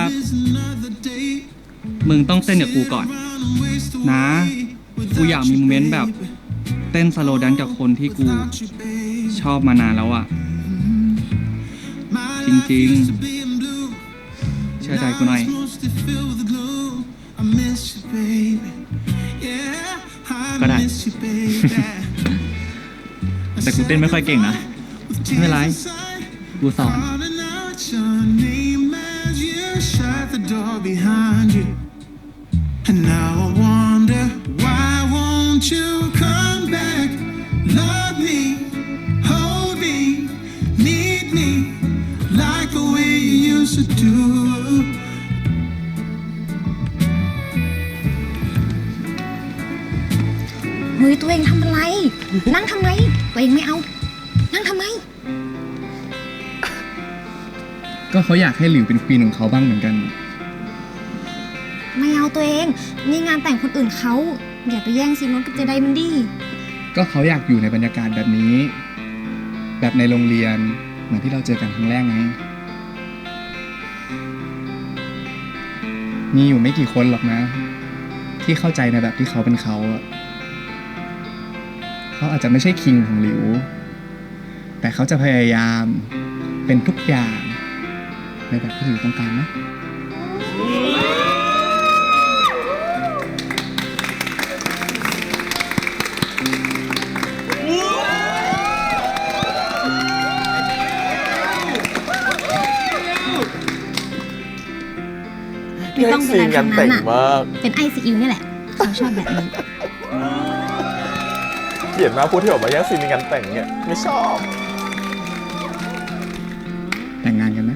มึงต้องเต้นกับกูก่อน นะ กูอยากมีโมเมนต์แบบเต้นสโลว์แดนซ์กับคนที่กูชอบมานานแล้วอะจริงๆ เชื่อใจกูหน่อย ก็ได้ แต่กูเต้นไม่ค่อยเก่งนะ ไม่เป็นไร กูสอน Shut the door behind you. And now I wonder why won't you come back? Love me, hold me, need me like the way you used to do. เฮ้ยตัวเองทำอะไร นั่งทำไม ตัวเองไม่เอา นั่งทำไม ก็เขาอยากให้หลิวเป็นควีนของเขาบ้างเหมือนกัน ไม่เอาตัวเอง นี่งานแต่งคนอื่นเขา อย่าไปแย่งซีนนท์กับเจไดมันดิ ก็เขาอยากอยู่ในบรรยากาศแบบนี้ แบบในโรงเรียนเหมือนที่เราเจอกันครั้งแรกไง มีอยู่ไม่กี่คนหรอกนะ ที่เข้าใจในแบบที่เขาเป็นเขาอะเขาอาจจะไม่ใช่คิงของหลิว แ แต่เขาจะพยายามเป็นทุกอย่างในแบบที่หนูต้องการนะ ไม่ต้องเป็นอะไรทั้งนั้นอ่ะ มาก เป็นไอซีอิ๊วนี่แหละเขาชอบแบบนี้ เกลียดมากพูดที่บอกว่าแย่งซีนในงานแต่งเนี่ยไม่ชอบ แต่งงานกันไหม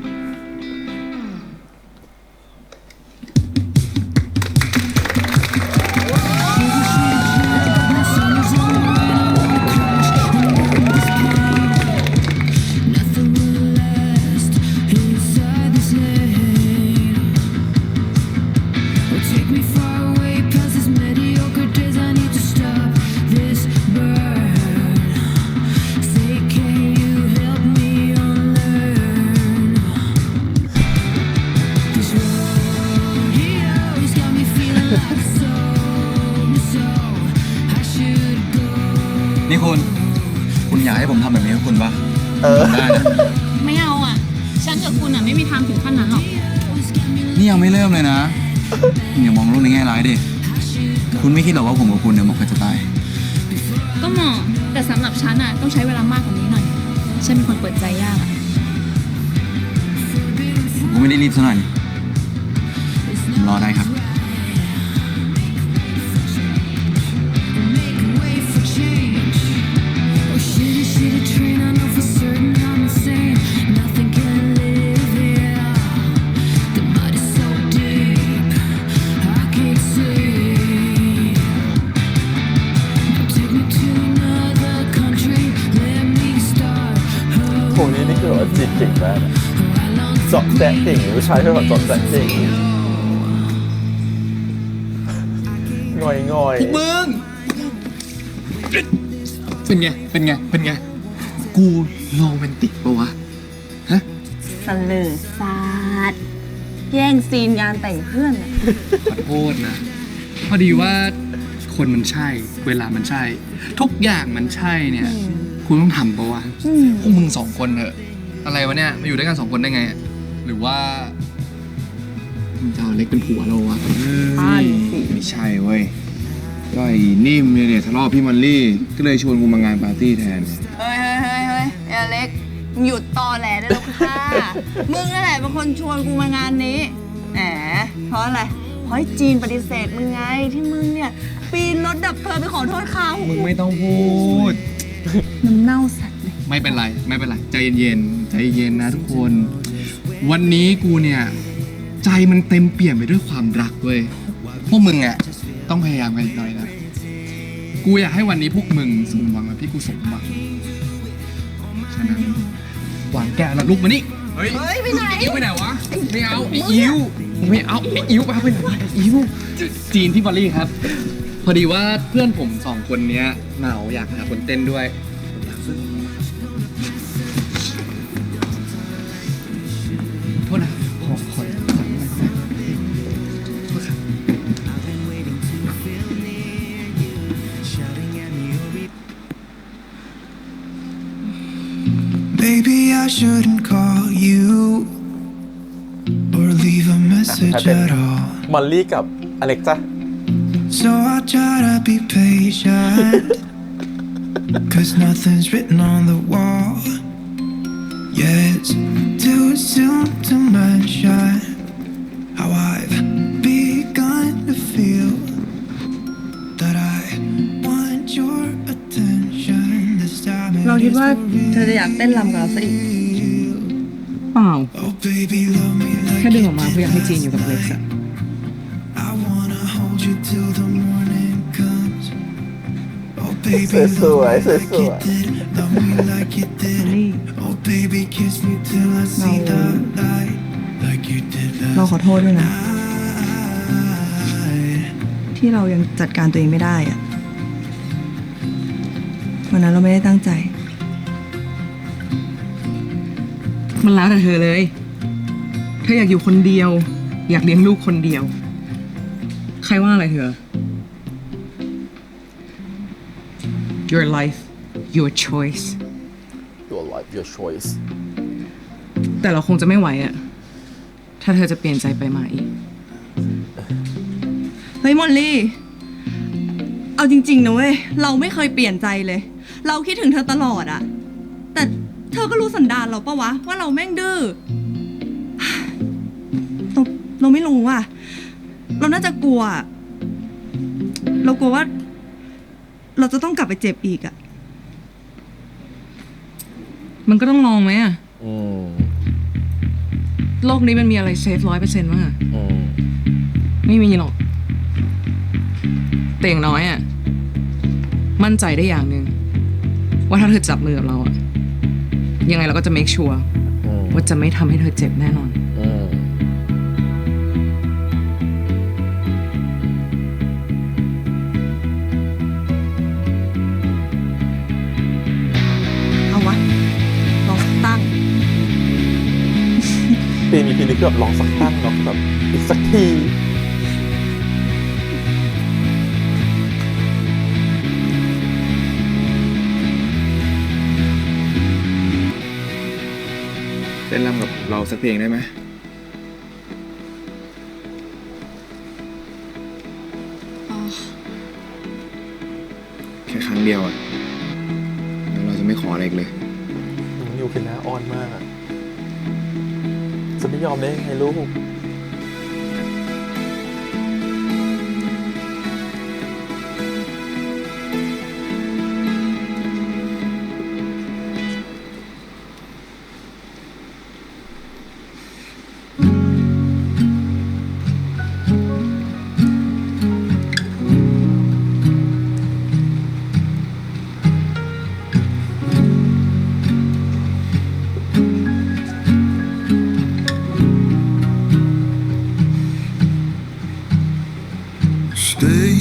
นี่คุณอยากให้ผมทำแบบนี้กับคุณปะได้นะ ไม่เอาอ่ะ ฉันกับคุณอ่ะไม่มีทางถึงขั้นนั้นหรอก นี่ยังไม่เริ่มเลยนะคุณอย่ามองโลกในแง่ร้ายดิ คุณไม่คิดหรอกว่าผมกับคุณเนี่ยเหมาะกันจะตาย ก็เหมาะแต่สำหรับฉันอ่ะต้องใช้เวลามากกว่านี้หน่อย ฉันเป็นคนเปิดใจยากอ่ะ ผมไม่ได้รีบซะหน่อยผมรอได้ครับ โทนี่นี่คือแบบว่าจีบเก่งมากนะเจาะแจ๊ะเก่งผู้ชายที่แบบเจาะแจ๊ะเก่งงอยงอย มึง เป็นไง เป็นไง เป็นไง กูโรแมนติกปะวะ ฮะ สลือซาดแย่งซีนงานแต่งเพื่อนอะ ขอโทษนะ พอดีว่าคนมันใช่ เวลามันใช่ ทุกอย่างมันใช่เนี่ย คุณต้องทำปะวะ พวกมึงสองคนเถอะ อะไรวะเนี่ย มาอยู่ด้วยกันสองคนได้ไงอะหรือว่ามึงจะเอาเล็กเป็นผัวเราวะไม่ใช่เว้ย ก็ไอ้นิ่มเนี่ยทะเลาะพี่มันลี่ ก็เลยชวนกูมางานปาร์ตี้แทน เฮ้ยเอเล็กหยุดตอแหลได้แล้วค่ะ มึงนั่นแหละเป็นคนชวนกูมางานนี้แหมเพราะอะไร เพราะไอ้จีนปฏิเสธมึงไงที่มึงเนี่ยปีนรถดับเพลิงไปขอโทษเขา มึงไม่ต้องพูด น้ำเน่าสัตว์เลย ไม่เป็นไร ไม่เป็นไร ใจเย็นๆ ใจเย็นนะทุกคน วันนี้กูเนี่ย ใจมันเต็มเปี่ยมไปด้วยความรักเว้ย พวกมึงอ่ะต้องพยายามกันอีกหน่อยนะ กูอยากให้วันนี้พวกมึงสมหวังแบบที่กูสมหวังฉะนั้นหวานแก้วแล้วลุกมานี่ เฮ้ย ไปไหน อิ้วไปไหนวะ ไม่เอาไอ้อิ้วไม่เอาไอ้อิ้วไปไหนวะไอ้อิ้วจีนที่บอลลี่ครับ พอดีว่าเพื่อนผมสองคนเนี้ยเหงาอยากหาคนเต้นด้วย โทษนะ ขอหน่อยโทษครับ Maybe I shouldn't call you or leave a ถ้า message เป็น at all. มอลลี่กับอเล็กจ้ะ So I try to be patient. Cause nothing's written on the wall. Yeah, it's too soon to mention how I've begun to feel that I want your attention this time. เราคิดว่าเธอจะอยากเต้นรำกับเราซะอีก เปล่า Oh baby, love me like แค่ดึงออกมาเพื่ออยากให้จีนอยู่กับเล็กซ์อะ I wanna hold you till the morning comes. Oh baby, สวยๆ love me like สวย you did, love me like you did. Oh baby, kiss me till I see the light, like you did เรา last ขอโทษด้วยนะ night. ที่เรายังจัดการตัวเองไม่ได้อะวันนั้นเราไม่ได้ตั้งใจ มันแล้วแต่เธอเลย เธออยากอยู่คนเดียว อยากเลี้ยงลูกคนเดียว ใครว่าอะไรเธอ Your life, your choice. Your life your choice แต่เราคงจะไม่ไหวอะถ้าเธอจะเปลี่ยนใจไปมาอีก เฮ้ยมอลลี่ เอาจริงๆนะเว้ย เราไม่เคยเปลี่ยนใจเลย เราคิดถึงเธอตลอดอะแต่เธอก็รู้สันดานเราปะวะว่าเราแม่งดื้อ เราไม่รู้อะเราน่าจะกลัว เรากลัวว่า เราจะต้องกลับไปเจ็บอีกอะ มันก็ต้องลองไหมอะโลกนี้มันมีอะไรเซฟ100%มั้งอะไม่มีหรอกแต่อย่างน้อยอะมั่นใจได้อย่างหนึ่งว่าถ้าเธอจับมือกับเราอะยังไงเราก็จะ make sure ว่าจะไม่ทำให้เธอเจ็บแน่นอนเอาวะลองตั้ง ปีนี้คือแบบลองสักตั้งเนาะแบบอีกสักทีเต้นรำกับเราสักเพลงได้ไหมแค่ครั้งเดียวอ่ะแล้วเราจะไม่ขออะไรอีกเลย อยู่เป็นหน้าอ่อนมากอะจะไม่ยอมได้ยังไงลูก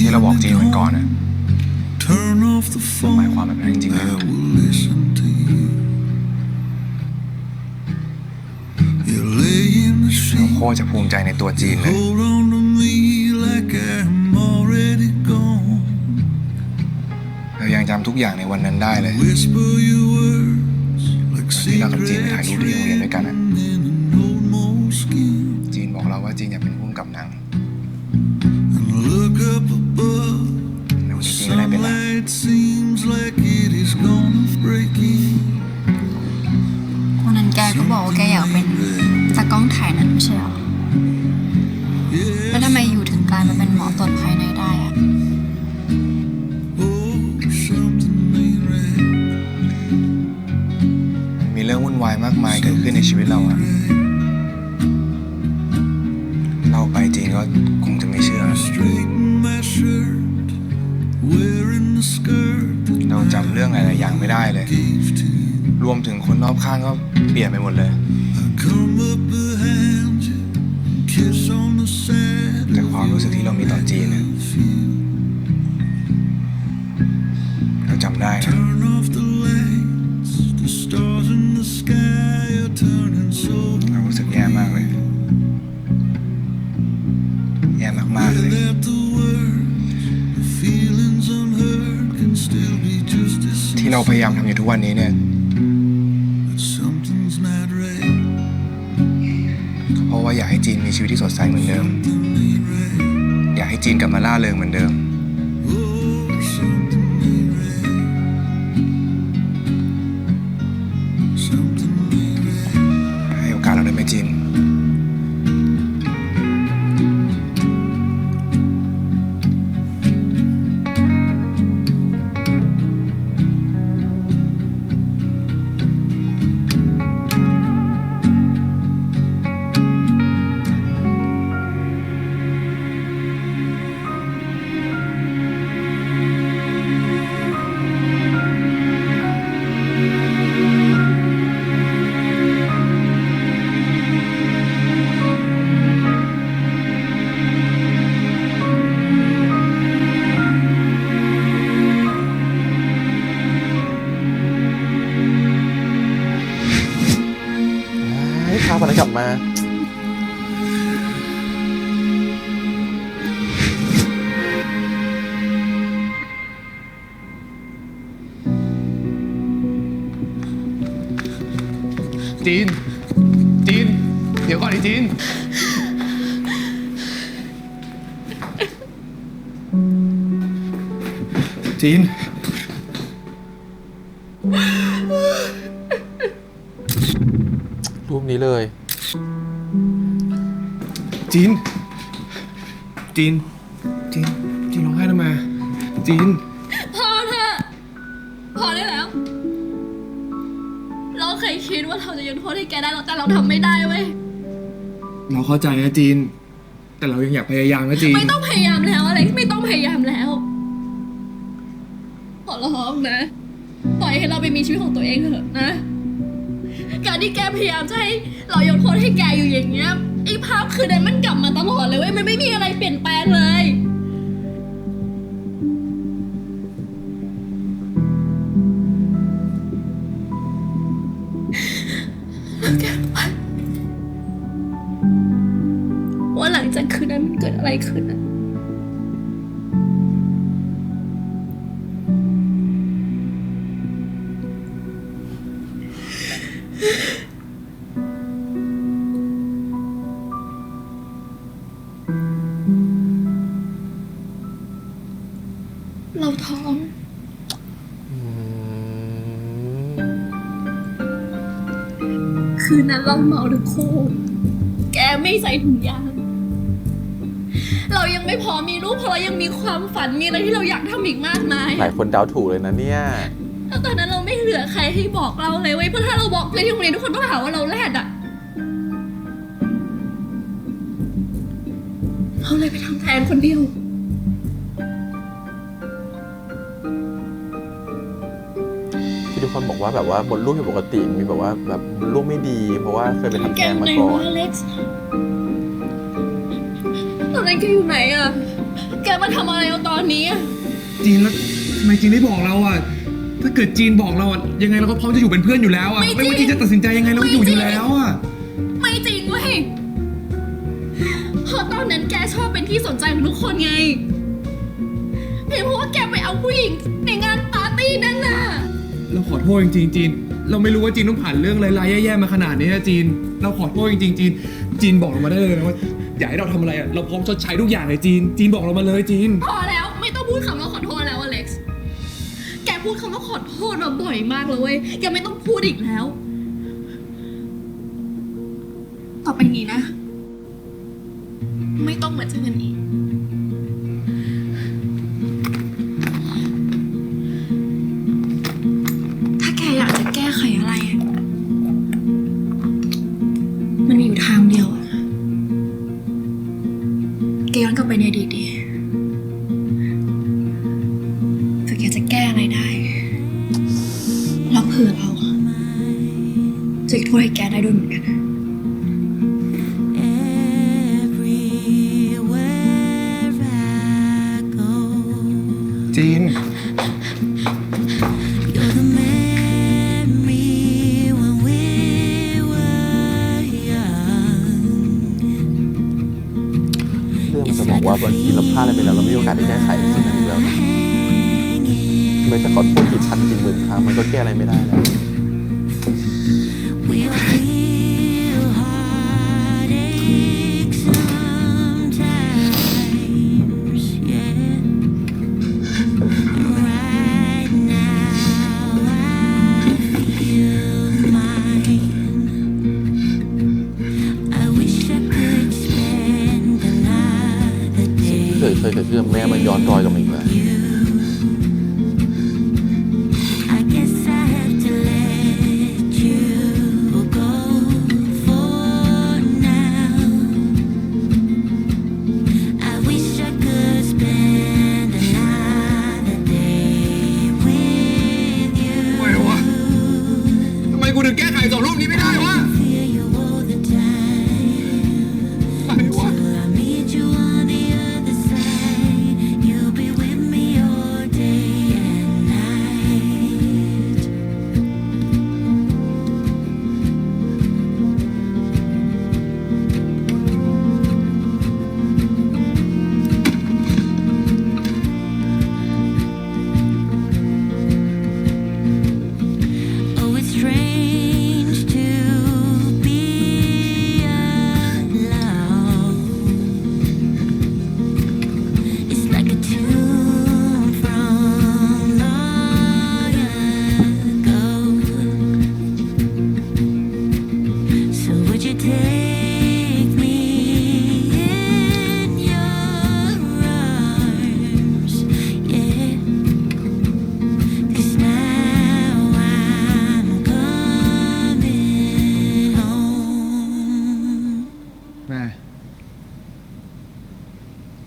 ที่เราบอกจีนวันก่อนอะหมายความแบบนั้นจริงๆเลยเราโคตรจะภูมิใจในตัวจีนเลยเรายังจำทุกอย่างในวันนั้นได้เลยที่เรากับจีนไปถ่ายรูปที่โรงเรียนด้วยกันอะจีนบอกเราว่าจีนอยากเป็นผู้กำกับหนังแล้ววันนี้จีนไม่ได้เป็นละ วันนั้นแกก็บอกว่าแกอยากเป็นตากล้องถ่ายนั้นไม่ใช่หรอ แล้วทำไมอยู่ถึงกลายมาเป็นหมอตรวจภายในได้อะ มีเรื่องวุ่นวายมากมายเกิดขึ้นในชีวิตเราอะเล่าไปจริงก็คงจะไม่เชื่อ เราจำเรื่องหลายๆอย่างไม่ได้เลย รวมถึงคนรอบข้างก็เปลี่ยนไปหมดเลย แต่ความรู้สึกที่เรามีต่อจีนเนี่ยเราจำได้นะเรารู้สึกแย่มากเลย แย่มากๆเลย ที่เราพยายามทำอยู่ทุกวันนี้เนี่ยเพราะว่าอยากให้จีนมีชีวิตที่สดใสเหมือนเดิม อยากให้จีนกลับมาล่าเริงเหมือนเดิม ให้โอกาสเราได้ไหมจีน พาพนักกลับมา จีน เดี๋ยวก่อนดิจีน จีน รูปนี้เลย จีนร้องไห้ทำไมจีน พอเถอะพอได้แล้ว เราเคยคิดว่าเราจะยกโทษให้แกได้แต่เราทำไม่ได้เว้ย เราเข้าใจนะจีน แต่เรายังอยากพยายามนะจีน ไม่ต้องพยายามแล้วอะไรไม่ต้องพยายามแล้วขอร้องนะปล่อยให้เราไปมีชีวิตของตัวเองเถอะนะการที่แกพยายามจะให้เรายกโทษให้แกอยู่อย่างเงี้ยไอ้ภาพคืนนั้นมันกลับมาตลอดเลยเว้ยมันไม่มีอะไรเปลี่ยนแปลงเลยแล้วแกรู้ไหมว่าหลังจากคืนนั้นมันเกิดอะไรขึ้นอะเราท้องคืนนั้นเราเมาทั้งคู่แกไม่ใส่ถุงยางเรายังไม่พอมีลูกเพราะเรายังมีความฝันมีอะไรที่เราอยากทำอีกมากมาย หลายคนเดาถูกเลยนะเนี่ย แล้วตอนนั้นเราไม่เหลือใครให้บอกเราเลยเว้ยเพราะถ้าเราบอกเลยที่โรงเรียนทุกคนต้องหาว่าเราแรดอะเราเลยไปทำแทนคนเดียวที่ทุกคนบอกว่าแบบว่าบนลูกผิดปกติมีแบบว่าแบบลูกไม่ดี เพราะว่าเคยไปทำแท้งมาก่อน อเล็กซ์ตอนนั้นแกอยู่ไหนอะแกมาทำอะไรเอาตอนนี้อะ จีนแล้วทำไมจีนไม่บอกเราอ่ะ ถ้าเกิดจีนบอกเราอ่ะยังไงเราก็พร้อมจะอยู่เป็นเพื่อนอยู่แล้วอ่ะ ไม่ว่าจีนจะตัดสินใจยังไงเราก็อยู่อยู่แล้วอ่ะ ไม่จริงเว้ยเพราะตอนนั้นแกชอบเป็นที่สนใจของทุกคนไงเพียงเพราะว่าแกไปเอาผู้หญิงในงานปาร์ตี้นั่นน่ะ เราขอโทษจริงๆจีน เราไม่รู้ว่าจีนต้องผ่านเรื่องร้ายๆแย่ๆมาขนาดนี้นะจีน เราขอโทษจริงๆจีนบอกเรามาได้เลยนะว่าอยากให้เราทำอะไรอ่ะเราพร้อมชดใช้ทุกอย่างเลยจีนบอกเรามาเลยจีน พอแล้วไม่ต้องพูดคำว่าขอโทษแล้วอเล็กซ์แกพูดคำว่าขอโทษมาบ่อยมากเลยเว้ยแกไม่ต้องพูดอีกแล้วต่อไปนี้นะไม่ต้องมาเจอกันอีกถ้าแกอยากจะแก้ไขอะไรอะมันมีอยู่ทางเดียวอะแกย้อนกลับไปในอดีตดิถ้าแกจะแก้อะไรได้แล้วเผื่อเราจะยกโทษให้แกได้ด้วยเหมือนกันจีน เรื่องมันจะบอกว่าบางทีเราพลาดอะไรไปแล้วเราไม่มีโอกาสได้แก้ไขสิ่งนั้นอีกแล้วนะไม่จะขอโทษกี่พันกี่หมื่นครั้งมันก็แก้อะไรไม่ได้แล้ว เคยเกิดขึ้นกับแม่มันย้อนรอยกลับมาอีกแล้ว ทำไมกูถึงแก้ไขสองรูปนี้ไม่ได้วะทำไมวะ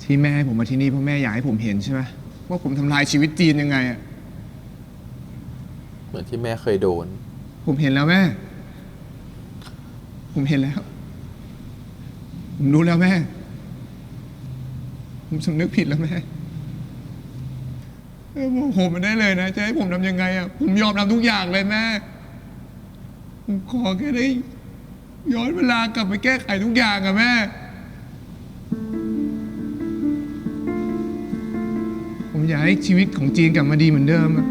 ที่แม่ให้ผมมาที่นี่เพราะแม่อยากให้ผมเห็นใช่ไหมว่าผมทำลายชีวิตจีนยังไงอะ เหมือนที่แม่เคยโดน ผมเห็นแล้วแม่ ผมเห็นแล้ว ผมรู้แล้วแม่ ผมสำนึกผิดแล้วแม่บอกผมมาได้เลยนะจะให้ผมทำยังไงอะผมยอมทำทุกอย่างเลยแม่ ผมขอแค่ได้ย้อนเวลากลับไปแก้ไขทุกอย่างอะแม่ ผมอยากให้ชีวิตของจีนกลับมาดีเหมือนเดิมอะ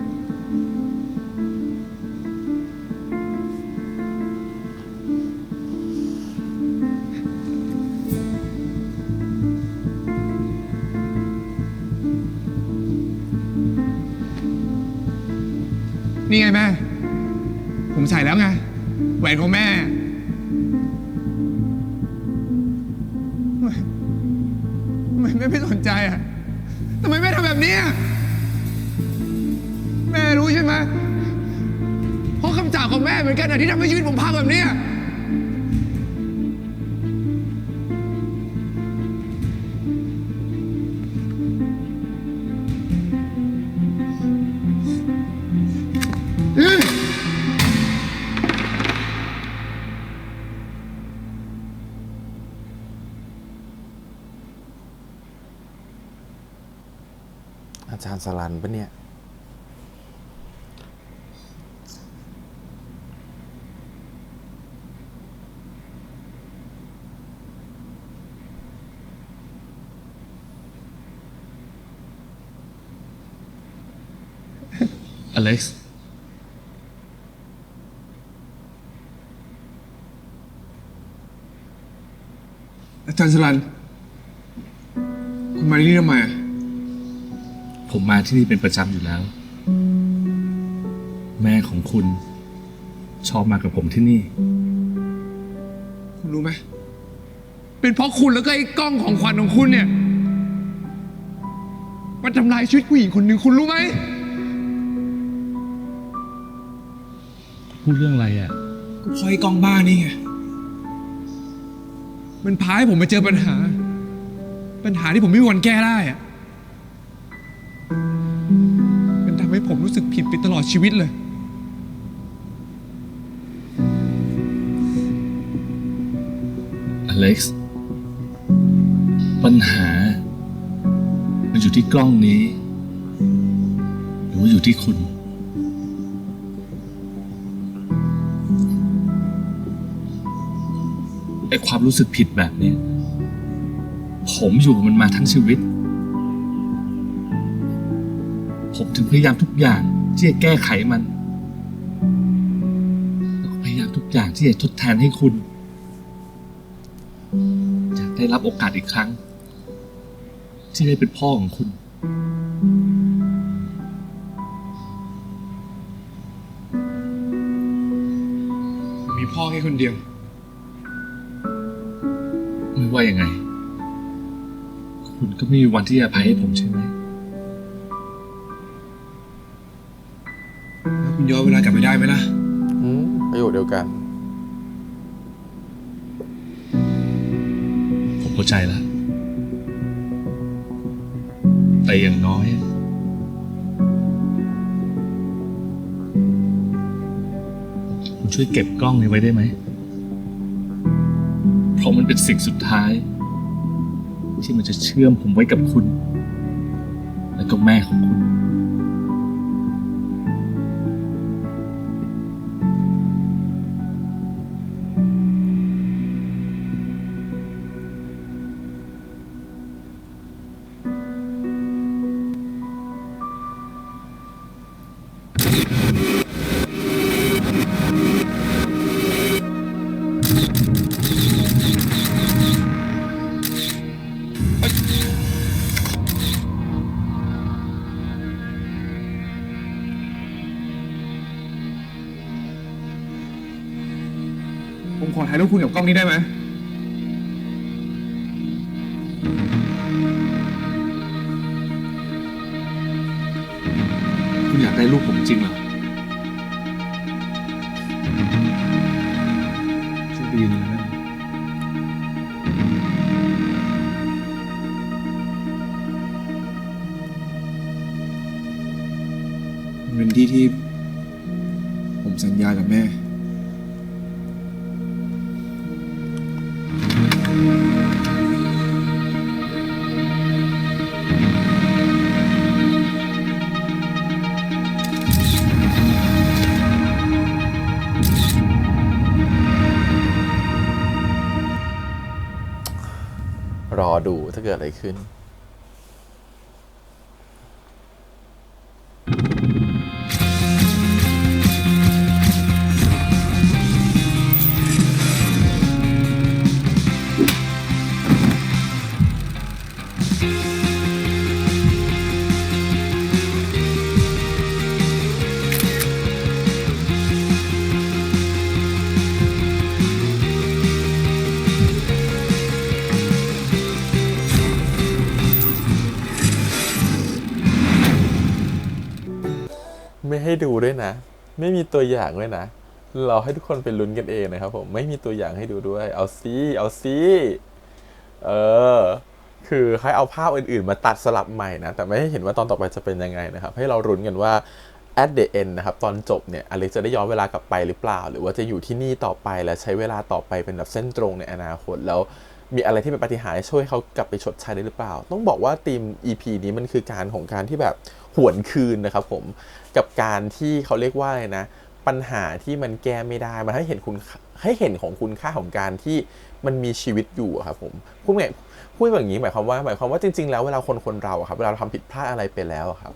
นี่ไงแม่ ผมใส่แล้วไง แหวนของแม่ทำไมแม่ไม่สนใจอ่ะทำไมแม่ทำแบบนี้แม่รู้ใช่ไหมเพราะคำจากของแม่เหมือนกันนะที่ทำให้ชีวิตผมพังแบบนี้อาจารย์สลันปะเนี่ย อเล็กซ์ อาจารย์สลัน คุณมาที่นี่ทำไมอะ ผมมาที่นี่เป็นประจำอยู่แล้ว แม่ของคุณชอบมากับผมที่นี่ คุณรู้ไหม เป็นเพราะคุณแล้วก็ไอ้กล้องของขวัญของคุณเนี่ย มันทำลายชีวิตผู้หญิงคนหนึ่งคุณรู้ไหม พูดเรื่องอะไรอ่ะ ก็เพราะไอ้กล้องบ้านี่ไง มันพาให้ผมมาเจอปัญหาที่ผมไม่มีวันแก้ได้อะมันทำให้ผมรู้สึกผิดไปตลอดชีวิตเลย อเล็กซ์ ปัญหา มันอยู่ที่กล้องนี้ หรือว่าอยู่ที่คุณ ไอ้ความรู้สึกผิดแบบนี้ ผมอยู่กับมันมาทั้งชีวิต ผมถึงพยายามทุกอย่างที่จะแก้ไขมัน แล้วก็พยายามทุกอย่างที่จะทดแทนให้คุณอยากได้รับโอกาสอีกครั้ง ที่ได้เป็นพ่อของคุณ มีพ่อแค่คนเดียว ไม่ว่ายังไง คุณก็ไม่มีวันที่จะอภัยให้ผมใช่ไหม แล้วคุณย้อนเวลากลับไปได้ไหมล่ะ ประโยชน์เดียวกัน ผมเข้าใจแล้ว แต่อย่างน้อย คุณช่วยเก็บกล้องนี้ไว้ได้ไหม เพราะมันเป็นสิ่งสุดท้าย ที่มันจะเชื่อมผมไว้กับคุณ และก็แม่ของคุณ ผมขอถ่ายรูปคุณกับกล้องนี้ได้ไหม คุณอยากได้ลูกผมจริงเหรอช่วยไปยืนตรงนั้นได้ไหม ที่ที่ผมสัญญากับแม่ รอดูถ้าเกิดอะไรขึ้น ไม่ให้ดูด้วยนะ ไม่มีตัวอย่างด้วยนะ เราให้ทุกคนไปลุ้นกันเองนะครับผมไม่มีตัวอย่างให้ดูด้วยเอาซิคือให้เอาภาพอื่นๆมาตัดสลับใหม่นะแต่ไม่ให้เห็นว่าตอนต่อไปจะเป็นยังไงนะครับให้เราลุ้นกันว่า at the end นะครับตอนจบเนี่ยอเล็กจะได้ย้อนเวลากลับไปหรือเปล่าหรือว่าจะอยู่ที่นี่ต่อไปและใช้เวลาต่อไปเป็นแบบเส้นตรงในอนาคตแล้วมีอะไรที่เป็นปาฏิหาริย์ช่วยเขากลับไปชดใช้ได้หรือเปล่าต้องบอกว่าธีม EP นี้มันคือการของการที่แบบหวนคืนนะครับผมกับการที่เขาเรียกว่าอะไรนะปัญหาที่มันแก้ไม่ได้มันให้เห็นของคุณค่าของการที่มันมีชีวิตอยู่ครับผมพูดแบบนี้หมายความว่าจริงๆแล้วเวลาคนเราครับเวลาเราทำผิดพลาดอะไรไปแล้วครับ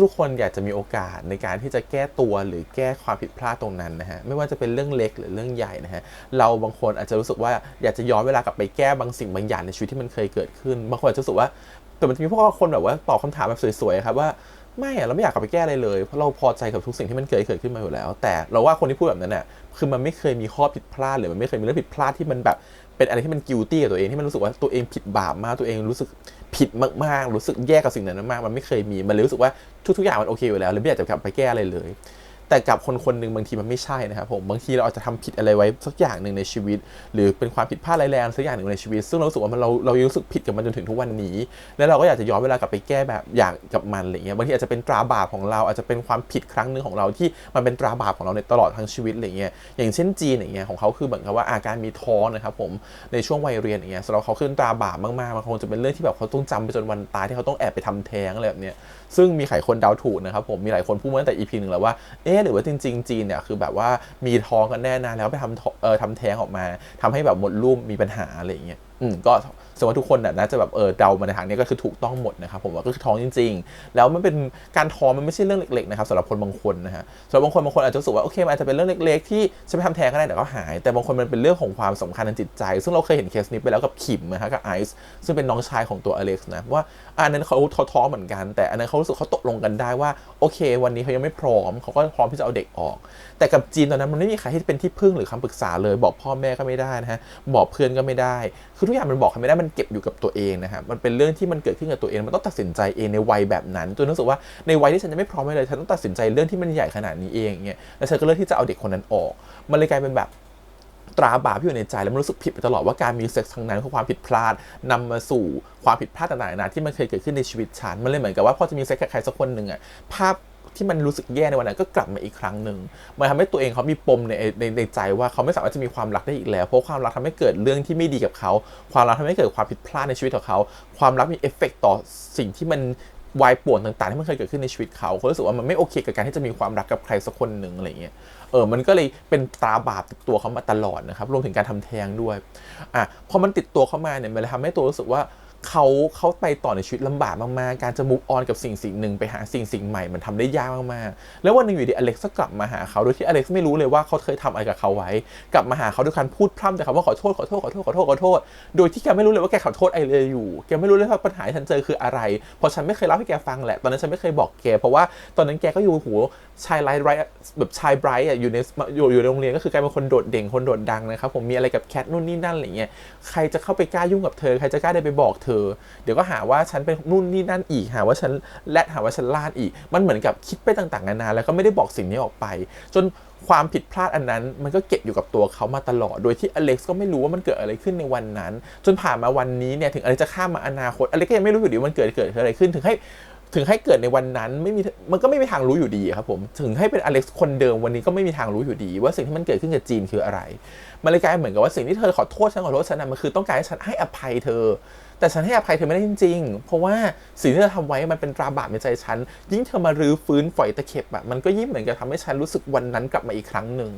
ทุกคนอยากจะมีโอกาสในการที่จะแก้ตัวหรือแก้ความผิดพลาดตรงนั้นนะฮะไม่ว่าจะเป็นเรื่องเล็กหรือเรื่องใหญ่นะฮะเราบางคนอาจจะรู้สึกว่าอยากจะย้อนเวลากลับไปแก้บางสิ่งบางอย่างในชีวิตที่มันเคยเกิดขึ้นบางคนอาจจะรู้สึกว่าแต่มันจะมีพวกคนแบบว่าตอบคำถามแบบสวยๆครับว่าไม่เราไม่อยากกลับไปแก้อะไรเลยเพราะเราพอใจกับทุกสิ่งที่มันเกิดขึ้นมาอยู่แล้วแต่เราว่าคนที่พูดแบบนั้นน่ะคือมันไม่เคยมีข้อผิดพลาดหรือมันไม่เคยมีเรื่องผิดพลาดที่มันแบบเป็นอะไรที่มัน guilty กับตัวเองที่มันรู้สึกว่าตัวเองผิดบาปมากตัวเองรู้สึกผิดมากๆรู้สึกแย่กับสิ่งนั้นมากมันไม่เคยมีมันเลยรู้สึกว่าทุกอย่างมันโอเคอยู่แล้วเลยไม่อยากจะกลับไปแก้อะไรเลยแต่กับคนหนึ่งบางทีมันไม่ใช่นะครับผมบางทีเราอาจจะทำผิดอะไรไว้สักอย่างหนึ่งในชีวิตหรือเป็นความผิดพลาดร้ายแรงสักอย่างหนึ่งในชีวิตซึ่งเรารู้สึกว่าเรารู้สึกผิดกับมันจนถึงทุกวันนี้แล้วเราก็อยากจะย้อนเวลากลับไปแก้แบบอย่างกับมันอะไรเงี้ยบางทีอาจจะเป็นตราบาปของเราอาจจะเป็นความผิดครั้งหนึ่งของเราที่มันเป็นตราบาปของเราในตลอดทั้งชีวิตอะไรเงี้ยอย่างเช่นจีนอย่างเงี้ยของเขาคือเหมือนกับว่าอาการมีท้องนะครับผมในช่วงวัยเรียนอย่างเงี้ยสำหรับเขาคือตราบาปมากๆมันคงจะเป็นเรื่องที่แบบเขาต้องจำไปจนวันตายที่เขาต้องแอบไปทำแท้งอะไรแบบเนี้ยซึ่งมีหลายคนเดาถูกนะครับผมมีหลายคนพูดมาตั้งแต่ EP 1แล้วว่าหรือว่าจริงๆจีนเนี่ยคือแบบว่ามีท้องกันแน่นานแล้วไปทำแท้งออกมาทำให้แบบมดลูกมีปัญหาอะไรอย่างเงี้ยก็แสดงว่าทุกคนน่าจะแบบเดามาในทางนี้ก็คือถูกต้องหมดนะครับผมว่าก็คือท้องจริงๆแล้วมันเป็นการท้องมันไม่ใช่เรื่องเล็กๆนะครับสำหรับคนบางคนนะฮะสำหรับบางคนอาจจะรู้สึกว่าโอเคมันอาจจะเป็นเรื่องเล็กๆที่จะไปทำแท้งก็ได้แต่ก็หายแต่บางคนมันเป็นเรื่องของความสำคัญทางจิตใจซึ่งเราเคยเห็นเคสนี้ไปแล้วกับขิมนะฮะกับไอซ์ซึ่งเป็นน้องชายของตัวอเล็กซ์นะว่าอันนั้นเขาท้องเหมือนกันแต่อันนั้นเขารู้สึกเขาตกลงกันได้ว่าโอเควันนี้เขายังไม่พร้อมเขาก็พร้อมที่จะเอาเด็กออกแต่กับจีนตอนนั้นมันไม่มีใครที่เป็นที่พึ่งหรือคำปรึกษาเลยบอกพ่อแม่ก็ไม่ได้นะฮะบอกเพื่อนก็ไม่ได้คือทุกอย่างมันบอกใครไม่ได้มันเก็บอยู่กับตัวเองนะฮะมันเป็นเรื่องที่มันเกิดขึ้นกับตัวเองมันต้องตัดสินใจเองในวัยแบบนั้นจนรู้สึกว่าในวัยที่ฉันยังไม่พร้อมเลยฉันต้องตัดสินใจเรื่องที่มันใหญ่ขนาดนี้เองเงี้ยแล้วฉันก็เลือกที่จะเอาเด็กคนนั้นออกมันเลยกลายเป็นแบบตราบาปที่อยู่ในใจแล้วมันรู้สึกผิดไปตลอดว่าการมีเซ็กส์ครั้งนั้นคือความผิดพลาดนำมาสู่ความผิดพลาดต่างๆนาที่มันเคยเกิดขึ้นในชีวิตฉันมันเลยเหมือนกับว่าพอจะมีเซ็กส์กับใครสักคนหนึ่งอ่ะภาพที่มันรู้สึกแย่ในวันนั้นก็กลับมาอีกครั้งหนึ่งมันทำให้ตัวเองเขามีปมในใจว่าเขาไม่สามารถจะมีความรักได้อีกแล้วเพราะความรักทำให้เกิดเรื่องที่ไม่ดีกับเขาความรักทำให้เกิดความผิดพลาดในชีวิตของเขาความรักมีเอฟเฟกต์ต่อสิ่งที่มันวายป่วนต่างๆที่มันเคยเกิดขึ้นในชีวิตเขารู้สึกว่ามันไม่โอเคกับการที่จะมีความรักกับใครสักคนหนึ่งอะไรเงี้ยมันก็เลยเป็นตราบาปติดตัวเขามาตลอดนะครับรวมถึงการทำแท้งด้วยพอมันติดตัวเข้ามาเนี่ยมันเลยทำให้ตัวรู้สึกว่าเขาไปต่อในชีวิตลำบากมากๆการจะ move on กับสิ่งหนึ่งไปหาสิ่งใหม่มันทำได้ยากมากๆแล้ววันหนึ่งอยู่ดีอเล็กซ์ก็กลับมาหาเขาโดยที่อเล็กซ์ไม่รู้เลยว่าเขาเคยทำอะไรกับเขาไว้กลับมาหาเขาด้วยการพูดพร่ำแต่คำว่าขอโทษโดยที่แกไม่รู้เลยว่าแกขอโทษอะไรเลยอยู่แกไม่รู้เลยว่าปัญหาที่ฉันเจอคืออะไรเพราะฉันไม่เคยเล่าให้แกฟังแหละตอนนั้นฉันไม่เคยบอกแกเพราะว่าตอนนั้นแกก็อยู่ชายไลท์แบบชายไบรท์อยู่ในโรงเรียนก็คือกลายเป็นคนโดดเด่นคนโดดดังนะครับผมมีอะไรกับแคทนู่นนี่นั่นอะไรเงี้ยใครจะเข้าไปกล้ายุ่งกับเธอใครจะกล้าได้ไปบอกเธอเดี๋ยวก็หาว่าฉันเป็นนู่นนี่นั่นอีกหาว่าฉันหาว่าฉันล่านอีกมันเหมือนกับคิดไปต่างๆนานาแล้วก็ไม่ได้บอกสิ่งนี้ออกไปจนความผิดพลาดอันนั้นมันก็เก็บอยู่กับตัวเขามาตลอดโดยที่อเล็กซ์ก็ไม่รู้ว่ามันเกิดอะไรขึ้นในวันนั้นจนผ่านมาวันนี้เนี่ยถึงอเล็กซ์จะข้ามมาอนาคตอเล็กซ์ก็ยังไม่รู้อยู่ดีว่ามันเกิดอะไรขึ้นถึงให้ ถึงให้เกิดในวันนั้นมันก็ไม่มีทางรู้อยู่ดีครับผมถึงให้เป็นอเล็กซ์คนเดิมวันนี้ก็ไม่มีทางรู้อยู่ดีว่าสิ่งที่มันเกิดขึ้นกับจีนคืออะไรมันเลยกลายเหมือนกับว่าสิ่งที่เธอขอโทษฉันมันคือต้องการให้ฉันให้อภัยเธอแต่ฉันให้อภัยเธอไม่ได้จริงๆเพราะว่าสิ่งที่เธอทำไว้มันเป็นตราบาปในใจฉันยิ่งเธอมารื้อฟื้นฝอยตะเข็บมันก็ยิ่งเหมือนกับทำให้ฉันรู้สึกวันนั้นกลับมาอีกครั้งหนึ่ง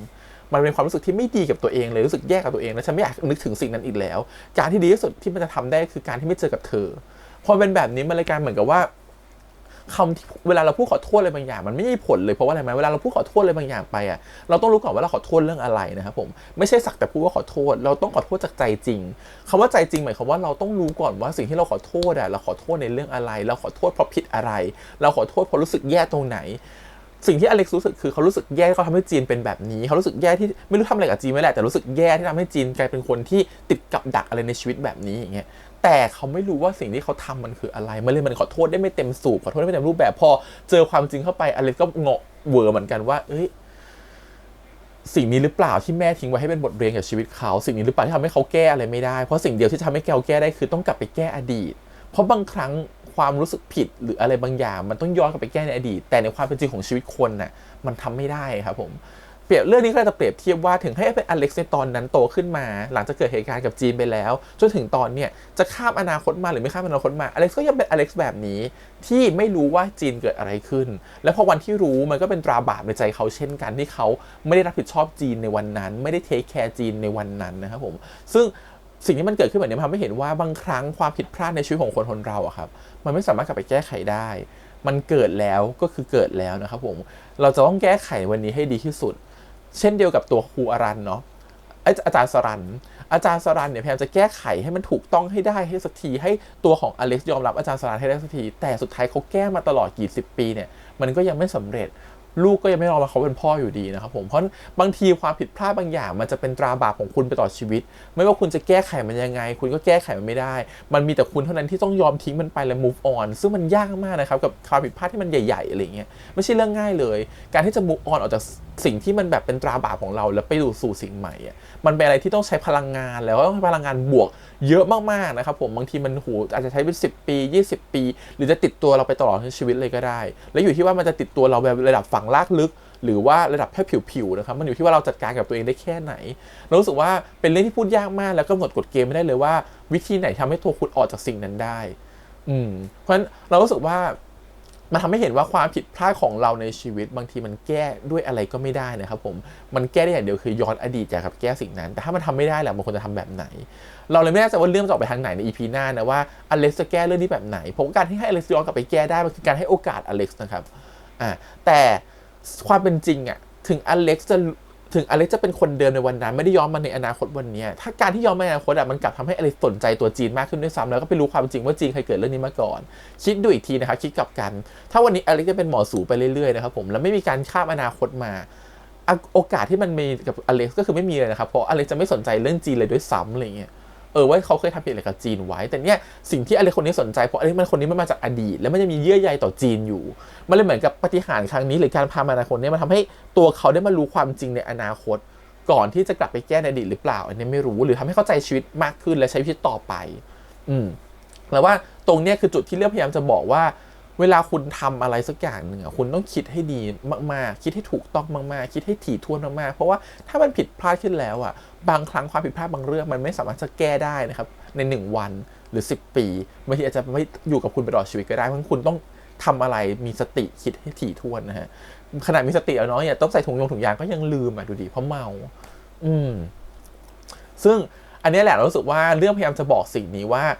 มันเป็นความรู้สึกที่ไม่ดีกับตัวเองเลยรู้สึกแย่กับตัวเองและฉันไม่อยากนึกถึงสิ่งนั้นอีกแล้วการที่ดีที่สุดที่มันจะทำได้คือการที่ไม่เจอกับเธอพอเป็นแบบนี้มันเลยกลายเหมือนกับว่าคำที่เวลาเราพูดขอโทษอะไรบางอย่างมันไม่มีผลเลยเพราะว่าอะไรไหมเวลาเราพูดขอโทษอะไรบางอย่างไปเราต้องรู้ก่อนว่าเราขอโทษเรื่องอะไรนะครับผมไม่ใช่สักแต่พูดว่าขอโทษเราต้องขอโทษจากใจจริงคำว่าใจจริงหมายความว่าเราต้องรู้ก่อนว่าสิ่งที่เราขอโทษเราขอโทษในเรื่องอะไรเราขอโทษเพราะผิดอะไรเราขอโทษเพราะรู้สึกแย่ตรงไหนสิ่งที่อเล็กซ์รู้สึกคือเขารู้สึกแย่เขาทำให้จีนเป็นแบบนี้เขารู้สึกแย่ที่ไม่รู้ทำอะไรกับจีนไม่แหละแต่รู้สึกแย่ที่ทำให้จีนกลายเป็นคนที่ติดกับดักอะไรในชีวิตแบบนี้อย่างเงี้ยแต่เขาไม่รู้ว่าสิ่งที่เขาทำมันคืออะไรมันขอโทษได้ไม่เต็มสูบขอโทษได้ไม่เต็มรูปแบบพอเจอความจริงเข้าไปอเล็กซ์ก็เงาะเวอร์เหมือนกันว่าสิ่งนี้หรือเปล่าที่แม่ทิ้งไว้ให้เป็นบทเรียนกับชีวิตเขาสิ่งนี้หรือเปล่าที่ทำให้เขาแก้อะไรไม่ได้เพราะสิ่งเดียวที่ทำให้เขาแก้ได้คือต้องกลับไปแก้อดีตเพราะบางครั้งความรู้สึกผิดหรืออะไรบางอย่างมันต้องย้อนกลับไปแก้ในอดีตแต่ในความเป็นจริงของชีวิตคนมันทำไม่ได้ครับผมเปรียบเรื่องนี้ก็จะเปรียบเทียบว่าถึงให้เป็นอเล็กซ์ในตอนนั้นโตขึ้นมาหลังจากเกิดเหตุการณ์กับจีนไปแล้วจนถึงตอนเนี่ยจะข้ามอนาคตมาหรือไม่ข้ามอนาคตมาอเล็กซ์ก็ยังเป็นอเล็กซ์แบบนี้ที่ไม่รู้ว่าจีนเกิดอะไรขึ้นแล้วพอวันที่รู้มันก็เป็นตราบาปในใจเขาเช่นกันที่เขาไม่ได้รับผิดชอบจีนในวันนั้นไม่ได้เทคแคร์จีนในวันนั้นนะครับผมซึ่งสิ่งที่มันเกิดขึ้นแบบนี้ทำให้เห็นว่าบางครั้งความผิดพลาดในชีวิตของคนเราครับมันไม่สามารถกลับไปแก้ไขได้มันเกิดแล้วก็คือเกิดแล้วนะครับผมเราจะต้องแก้ไขวันนี้ให้ดีที่สุดเช่นเดียวกับตัวครูอรันเนาะอาจารย์สรันเนี่ยพยายามจะแก้ไขให้มันถูกต้องให้ได้ให้สักทีให้ตัวของอเล็กซ์ยอมรับอาจารย์สรันให้ได้สักทีแต่สุดท้ายเขาแก้มาตลอดกี่สิบปีเนี่ยมันก็ยังไม่สำเร็จลูกก็ยังไม่ยอมรับเขาเป็นพ่ออยู่ดีนะครับผมเพราะบางทีความผิดพลาดบางอย่างมันจะเป็นตราบาปของคุณไปต่อชีวิตไม่ว่าคุณจะแก้ไขมันยังไงคุณก็แก้ไขมันไม่ได้มันมีแต่คุณเท่านั้นที่ต้องยอมทิ้งมันไปและ move on ซึ่งมันยากมากนะครับกับความผิดพลาดที่มันใหญ่ๆอะไรเงี้ยไม่ใช่เรื่องง่ายเลยการที่จะ move on ออกจากสิ่งที่มันแบบเป็นตราบาปของเราแล้วไปสู่สิ่งใหม่มันเป็นอะไรที่ต้องใช้พลังงานแล้วก็ต้องใช้พลังงานบวกเยอะมากๆนะครับผมบางทีมันอาจจะใช้เป็น10 ปี20 ปีหรือจะติดตัวเราไปตลอดทั้งชีวิตเลยก็ได้แล้วอยู่ที่ว่ามันจะติดตัวเราแบบระดับฝังรากลึกหรือว่าระดับแค่ผิวๆนะครับมันอยู่ที่ว่าเราจัดการกับตัวเองได้แค่ไหนเรารู้สึกว่าเป็นเรื่องที่พูดยากมากแล้วก็กำหนดกฎเกณฑ์ไม่ได้เลยว่าวิธีไหนทำให้ตัวคุณออกจากสิ่งนั้นได้เพราะฉะนั้นเรารู้สึกว่ามันทำให้เห็นว่าความผิดพลาดของเราในชีวิตบางทีมันแก้ด้วยอะไรก็ไม่ได้นะครับผมมันแก้ได้อย่างเดียวคือย้อนอดีตอยากกับแก้สิ่งนั้นแต่ถ้ามันทำไม่ได้แหละมันควรจะทำแบบไหนเราเลยไม่แน่ใจว่าเรื่องจะออกไปทางไหนใน EP หน้านะว่าอเล็กซ์จะแก้เรื่องนี้แบบไหนเพราะการที่ให้อเล็กซ์ย้อนกลับไปแก้ได้มันคือการให้โอกาสอเล็กซ์นะครับแต่ความเป็นจริงถึงอเล็กซ์จะเป็นคนเดิมในวันนั้นไม่ได้ย้อนมาในอนาคตวันนี้ถ้าการที่ย้อนมาในอนาคตมันกลับทำให้อเล็กซ์สนใจตัวจีนมากขึ้นด้วยซ้ำแล้วก็ไปรู้ความจริงว่าจีนเคยเกิดเรื่องนี้มาก่อนคิดดูอีกทีนะครับคิดกลับกันถ้าวันนี้อเล็กซ์จะเป็นหมอสูไปเรื่อยๆนะครับผมแล้วไม่มีการข้ามอนาคตมาโอกาสที่มันมีกับอเล็กซ์ก็คือไม่มีเลยนะครับเพราะอเล็กซ์จะไม่สนใจเรื่องจีนเลยด้วยซ้ำอะไรเงี้ยว่าเขาเคยทำผิดอะไรกับจีนไว้แต่เนี่ยสิ่งที่อเล็กซ์คนนี้สนใจเพราะอเล็กซ์คนนี้มันมาจากอดีตแล้วมันจะมีเยื่อใยต่อจีนอยู่มันเลยเหมือนกับปาฏิหาริย์ครั้งนี้หรือการพามาอนาคตนี้มันทำให้ตัวเขาได้มารู้ความจริงในอนาคตก่อนที่จะกลับไปแก้ในอดีตหรือเปล่าอันนี้ไม่รู้หรือทำให้เข้าใจชีวิตมากขึ้นและใช้ชีวิตต่อไปแล้วว่าตรงนี้คือจุดที่เลือกพยายามจะบอกว่าเวลาคุณทำอะไรสักอย่างหนึ่งคุณต้องคิดให้ดีมากๆคิดให้ถูกต้องมากๆคิดให้ถี่ถ้วนมากๆเพราะว่าถ้ามันผิดพลาดขึ้นแล้วบางครั้งความผิดพลาดบางเรื่องมันไม่สามารถจะแก้ได้นะครับใน1 วันหรือ10 ปีบางทีอาจจะไม่อยู่กับคุณไปตลอดชีวิตก็ได้เพราะคุณต้องทำอะไรมีสติคิดให้ถี่ถ้วนนะฮะขนาดมีสติแล้วเนาะต้องใส่ถุงยางก็ยังลืมดูดิเพราะเมาซึ่งอันนี้แหละเรารู้สึกว่าเรื่องพยายามจะบอกสิ่งนี้ว่า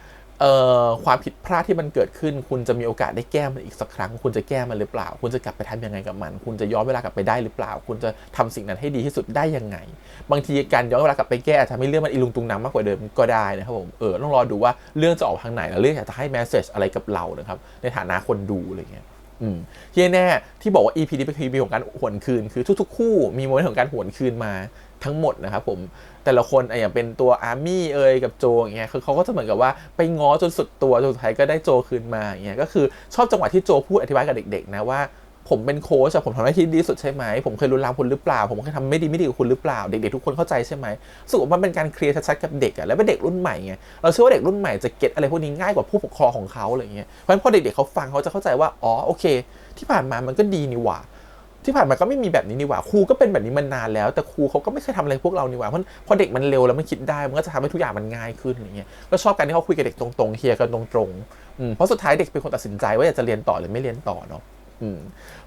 ความผิดพลาดที่มันเกิดขึ้นคุณจะมีโอกาสได้แก้มันอีกสักครั้งคุณจะแก้มันหรือเปล่าคุณจะกลับไปทำยังไงกับมันคุณจะย้อนเวลากลับไปได้หรือเปล่าคุณจะทำสิ่งนั้นให้ดีที่สุดได้ยังไงบางทีการย้อนเวลากลับไปแก้อาจจะทำให้เรื่องมันอีลุงตุงนางมากกว่าเดิมก็ได้นะครับผมต้องรอดูว่าเรื่องจะออกทางไหนแล้วเรื่องอยากจะให้แมสเซจอะไรกับเรานะครับในฐานะคนดูอะไรเงี้ยที่แน่ที่บอกว่า EP นี้เป็น EP ของการหวนคืนคือทุกๆคู่มีโมเมนต์ของการหวนคืนมาทั้งหมดนะครับผมแต่ละคนอย่างเป็นตัวอาร์มี่กับโจอย่างเงี้ยคือเขาก็จะเหมือนกับว่าไปง้อจนสุดตัวจนสุดท้ายก็ได้โจคืนมาอย่างเงี้ยก็คือชอบจังหวะที่โจพูดอธิบายกับเด็กๆนะว่า ผมเป็นโค้ชผมทำหน้าที่ดีสุดใช่ไหมผมเคยรุนแรงคุณหรือเปล่าผมเคยทำไม่ดีกับคุณหรือเปล่าเด็กๆทุกคนเข้าใจใช่ไหมสุดว่ามันเป็นการเคลียร์ชัดๆกับเด็กแล้วเป็นเด็กรุ่นใหม่ไงเราเชื่อว่าเด็กรุ่นใหม่จะเก็ตอะไรพวกนี้ง่ายกว่าผู้ปกครองของเขาอะไรเงี้ยเพราะฉะนั้นพอเด็กๆเขาฟังเขาจะเข้าใจว่าอ๋อโอเคที่ผ่านมามันก็ดีนี่หว่าที่ผ่านมาก็ไม่มีแบบนี้นี่หว่าครูก็เป็นแบบนี้มานานแล้วแต่ครูเขาก็ไม่เคยทำอะไรพวกเรานี่หว่าเพราะพอเด็กมันเร็วแล้วมันคิดได้มันก็จะทำให้ทุกอย่างมันง่ายขึ้นอย่างเงี้ยก็ชอบการที่เขาคุยกับเด็กตรงๆเคลียร์กันตรงๆเพราะสุดท้ายเด็กเป็นคนตัดสินใจว่าอยากจะเรียนต่อหรือไม่เรียนต่อเนาะ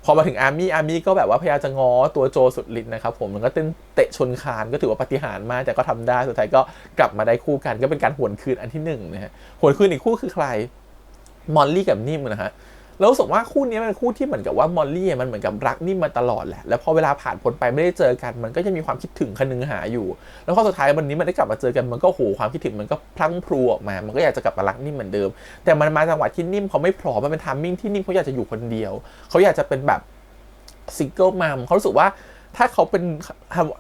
พอมาถึงอาร์มี่ก็แบบว่าพยายามจะง้อตัวโจสุดฤทธิ์นะครับผมมันก็เตะชนคานก็ถือว่าปาฏิหาริย์มากแต่ก็ทำได้สุดท้ายก็กลับมาได้คู่กันก็เป็นการหวนคืนอันที่1นะฮะหวนคืนอีกคู่คือใครมอลลี่กับนิ่มนะฮะแล้วรู้สึกว่าคู่นี้เป็นคู่ที่เหมือนกับว่ามอลลี่มันเหมือนกับรักนิ่มมาตลอดแหละแล้วพอเวลาผ่านพ้นไปไม่ได้เจอกันมันก็ยังมีความคิดถึงคันนึงหาอยู่แล้วพอสุดท้ายวันนี้มันได้กลับมาเจอกันมันก็โหความคิดถึงมันก็พลั้งพลูออกมามันก็อยากจะกลับมารักนิ่มเหมือนเดิมแต่มันมาจังหวะที่นิ่มเขาไม่พร้อมมันเป็นไทมิ่งที่นิ่มเขาอยากจะอยู่คนเดียวเขาอยากจะเป็นแบบซิงเกิลมัมเขารู้สึกว่าถ้าเขาเป็น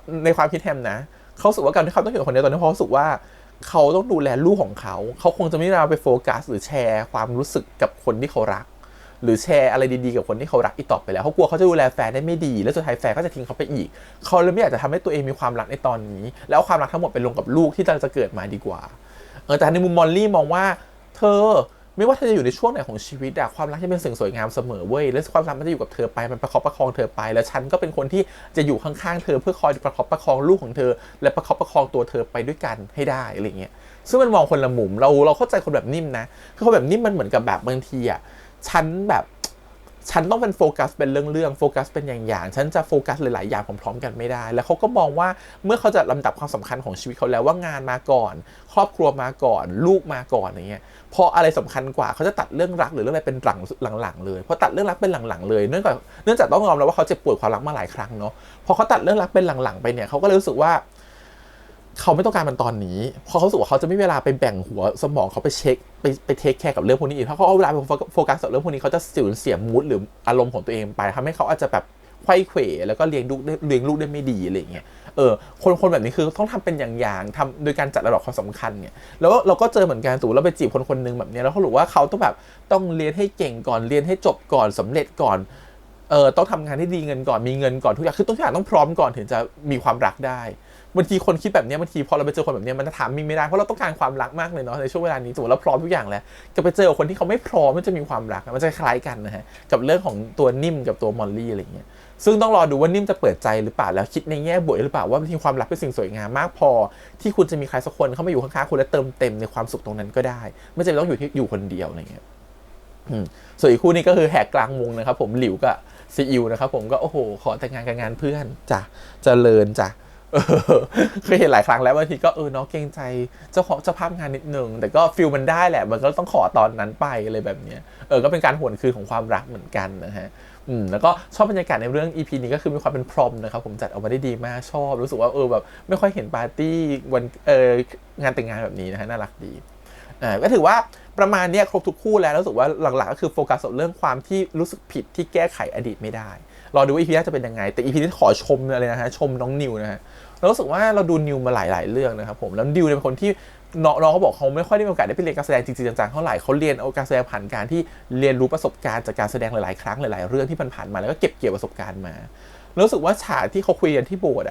ในความคิดแฮมนะเขารู้สึกว่าการที่เขาต้องอยู่คนเดียวตอนนี้เขารู้สึกว่าเขาต้องดูแลลูกของเขาคงจะไม่ได้ไปโฟกัสหรือแชร์ความรู้สึกกับคนที่เขารักหรือแชร์อะไรดีๆกับคนที่เขารักอีกต่อไปแล้วเขากลัวเขาจะดูแลแฟนได้ไม่ดีแล้วสุดท้ายแฟนก็จะทิ้งเขาไปอีกเขาเลยไม่อยากจะทำให้ตัวเองมีความรักในตอนนี้แล้วความรักทั้งหมดไปลงกับลูกที่จะเกิดมาดีกว่าแต่ในมุมมอลลี่มองว่าเธอไม่ว่าเธอจะอยู่ในช่วงไหนของชีวิตอะความรักจะเป็นสิ่งสวยงามเสมอเว้ยและความรักมันจะอยู่กับเธอไปมันประคับประคองเธอไปแล้วฉันก็เป็นคนที่จะอยู่ข้างๆเธอเพื่อคอยประคับประคองลูกของเธอและประคับประคองตัวเธอไปด้วยกันให้ได้อะไรเงี้ยซึ่งมันมองคนละมุมเราเข้าใจคนแบบนิ่มนะคือคนแบบนิ่มมันเหมือนกับแบบบางทีอะฉันต้องเป็นโฟกัสเป็นเรื่องโฟกัสเป็นอย่างฉันจะโฟกัสหลายๆอย่างพร้อมๆกันไม่ได้แล้วเขาก็มองว่าเมื่อเขาจะลำดับความสำคัญของชีวิตเขาแล้วว่างานมาก่อนครอบครัวมาก่อนลูกมาก่อนอย่างเงี้ยพออะไรสำคัญกว่าเขาจะตัดเรื่องรักหรือเรื่องอะไรเป็นหลังๆเลยพอตัดเรื่องรักเป็นหลังๆเลยเนื่องจากต้องยอมรับว่าเขาเจ็บปวดความรักมาหลายครั้งเนาะพอเขาตัดเรื่องรักเป็นหลังๆไปเนี่ยเขาก็เลยรู้สึกว่าเขาไม่ต้องการมันตอนนี้พอเขาสึกว่าเขาจะไม่เวลาไปแบ่งหัวสมองเขาไปเช็คไปเทคแคร์กับเรื่องพวกนี้อีกเพราะเขาเอาเวลาไปโฟกัสกับเรื่องพวกนี้เขาจะสูญเสียมูดหรืออารมณ์ของตัวเองไปทำให้เขาอาจจะแบบไขว้เขวแล้วก็เลี้ยงลูกได้ไม่ดีอะไรอย่างเงี้ยคนแบบนี้คือต้องทำเป็นอย่างทำโดยการจัดระดับความสำคัญเนี่ยแล้วเราก็เจอเหมือนกันตู่เราไปจีบคนนึงแบบนี้แล้วเขาบอกว่าเขาต้องเรียนให้เก่งก่อนเรียนให้จบก่อนสำเร็จก่อนต้องทำงานให้ดีเงินก่อนมีเงินก่อนทุกอย่างคือทุกอย่างต้องพร้อมก่อนถึงจะมีความรักได้บางทีคนคิดแบบนี้บางทีพอเราไปเจอคนแบบนี้มันจะถามไม่ได้เพราะเราต้องการความรักมากเลยเนาะในช่วงเวลานี้สมมติเราพร้อมทุกอย่างแล้วจะไปเจอคนที่เขาไม่พร้อมมันจะมีความรักมันจะคล้ายกันนะฮะกับเรื่องของตัวนิ่มกับตัวมอลลี่อะไรเงี้ยซึ่งต้องรอดูว่านิ่มจะเปิดใจหรือเปล่าแล้วคิดในแง่บวกหรือเปล่าว่าบางทีความรักเป็นสิ่งสวยงามมากพอที่คุณจะมีใครสักคนเข้ามาอยู่ข้างๆคุณและเติมเต็มในความสุขตรงนั้นก็ได้ไม่จำเป็นต้องอยู่คนเดียวอะไรเงี้ยส่วนอีกคู่นี้ก็คือแหกกลางวงนะครับผมหลิวกับซีอิวนะครับผมก็โอ้โหขอแต่งงานกับงานเพื่อนจ้ะเจริญจ้ะเคยเห็นหลายครั้งแล้วบางทีก็เนาะเกรงใจเจ้าภาพงานนิดนึงแต่ก็ฟิลมันได้แหละมันก็ต้องขอตอนนั้นไปอะไรแบบเนี้ยก็เป็นการหวนคืนของความรักเหมือนกันนะฮะแล้วก็ชอบบรรยากาศในเรื่อง EP นี้ก็คือมีความเป็นพรอมนะครับผมจัดออกมาได้ดีมากชอบรู้สึกว่าแบบไม่ค่อยเห็นปาร์ตี้วันงานแต่งงานแบบนี้นะฮะน่ารักดีก็ถือว่าประมาณนี้ครบทุกคู่แล้วรู้สึกว่าหลักๆก็คือโฟกัสเรื่องความที่รู้สึกผิดที่แก้ไขอดีตไม่ได้รอดูว่า EP หน้าจะเป็นยังไงแต่ EP นี้ขอชมเลยนะฮะชมน้องนิวนะฮะเรารู้สึกว่าเราดูนิวมาหลายๆเรื่องนะครับผมแล้วนิวเป็นคนที่น้องเขาบอกเขาไม่ค่อยได้มีโอกาสได้ไปเรียนการแสดงจริงๆจังๆเท่าไหร่เขาเรียนเอาการแสดงผ่านการที่เรียนรู้ประสบการณ์จากการแสดงหลายๆครั้งหลายๆเรื่องที่ผ่านมาแล้วก็เก็บเกี่ยวประสบการณ์มารู้สึกว่าฉากที่เขาคุยกันที่โบสถ์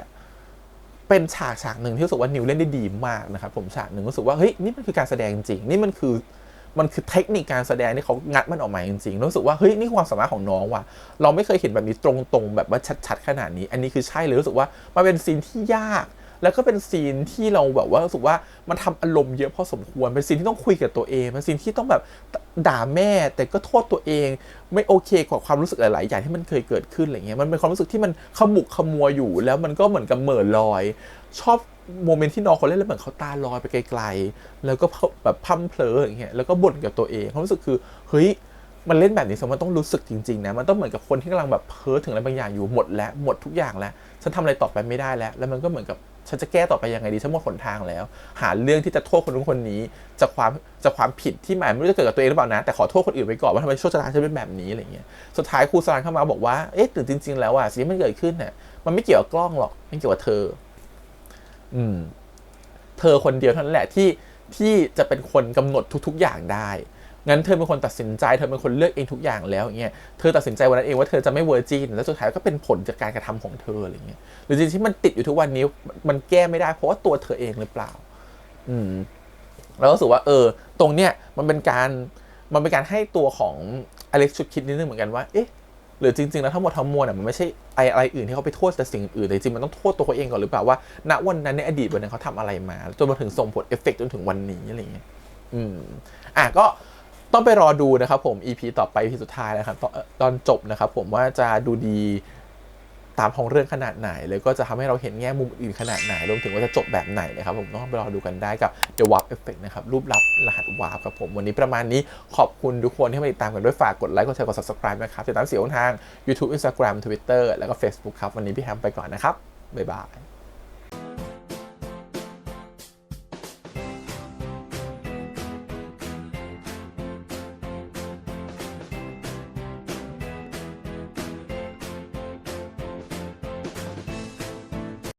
เป็นฉากหนึ่งที่รู้สึกว่านิวเล่นได้ดีมากนะครับผมฉากหนึ่งรู้สึกว่าเฮ้ยนี่มันคือการแสดงจริงนี่มันคือเทคนิคการแสดงที่เขางัดมันออกมาจริงๆรู้สึกว่าเฮ้ยนี่ความสามารถของน้องว่ะเราไม่เคยเห็นแบบนี้ตรงๆแบบว่าชัดๆขนาดนี้อันนี้คือใช่เลยรู้สึกว่ามันเป็นซีนที่ยากแล้วก็เป็นซีนที่เราแบบว่ารู้สึกว่ามันทำอารมณ์เยอะพอสมควรเป็นซีนที่ต้องคุยกับตัวเองเป็นซีนที่ต้องแบบด่าแม่แต่ก็โทษตัวเองไม่โอเคกับความรู้สึกหลายๆอย่างที่มันเคยเกิดขึ้นอะไรเงี้ยมันเป็นความรู้สึกที่มันขมุกขมัวอยู่แล้วมันก็เหมือนกับเหม่อลอยชอบโมเมนต์ที่น้องเขาเล่นแล้วเหมือนเขาตาลอยไปไกลๆแล้วก็แบบพั่มเพลออย่างเงี้ยแล้วก็บ่นกับตัวเองความรู้สึกคือเฮ้ยมันเล่นแบบนี้มันต้องรู้สึกจริงๆนะมันต้องเหมือนกับคนที่กำลังแบบเพ้อถึงอะไรบางอย่างอยู่หมดทุกอย่างแล้วฉันทำอะไรต่อไปไม่ได้แล้วมันก็เหมือนกับฉันจะแก้ต่อไปยังไงดีฉันหมดหนทางแล้วหาเรื่องที่จะโทษคนนู้นคนนี้จากความผิดที่ไม่รู้จะเกิดกับตัวเองหรือเปล่านะแต่ขอโทษคนอื่นไว้ก่อนว่าทำไมโชคชะตาฉันเป็นแบบนี้อะไรเงี้ยสุดท้ายครูสรานเข้ามาบอกว่าแต่จริงๆแล้วสิ่งที่มันเกิดขึ้นเนี่ยมันไม่เกี่ยวกับกล้องหรอกมันเกี่ยวกับเธอเธอคนเดียวเท่านั้นแหละที่จะเป็นคนกำหนดทุกๆอย่างได้ งั้นเธอเป็นคนตัดสินใจเธอเป็นคนเลือกเองทุกอย่างแล้วอย่างเงี้ยเธอตัดสินใจวันนั้นเองว่าเธอจะไม่เวอร์จินแล้วสุดท้ายก็เป็นผลจากการกระทำของเธออะไรเงี้ยหรือจริงที่มันติดอยู่ทุกวันนี้มันแก้ไม่ได้เพราะว่าตัวเธอเองหรือเปล่าเราก็รู้สึกว่าตรงเนี้ยมันเป็นการให้ตัวของอเล็กซ์ชุดคิดนิดนึงเหมือนกันว่าเอ๊ะหรือจริงๆแล้วทั้งหมดทั้งมวลมันไม่ใช่อะไรอื่นที่เขาไปโทษแต่สิ่งอื่นแต่จริงมันต้องโทษตัวเขาเองก่อนหรือเปล่าว่าณวันนั้นในอดีตวันนั้นเขาทำอะไรมาจนมาถึงส่งผลเอฟเฟกต์จนถึงวันนี้อะไรเงี้ยก็ต้องไปรอดูนะครับผม EP ต่อไป EP สุดท้ายนะครับตอนจบนะครับผมว่าจะดูดีตามของเรื่องขนาดไหนแล้วก็จะทำให้เราเห็นแง่มุมอื่นขนาดไหนรวมถึงว่าจะจบแบบไหนนะครับผมต้องไปรอดูกันได้กับ The Warp Effect นะครับรูปลับรหัส Warp ครับผมวันนี้ประมาณนี้ขอบคุณทุกคนที่มาติดตามกันด้วยฝากกดไลค์กดแชร์กด Subscribe นะครับติดตามเสียงทาง YouTube Instagram Twitter แล้วก็ Facebook ครับวันนี้พี่แฮมไปก่อนนะครับบ๊ายบาย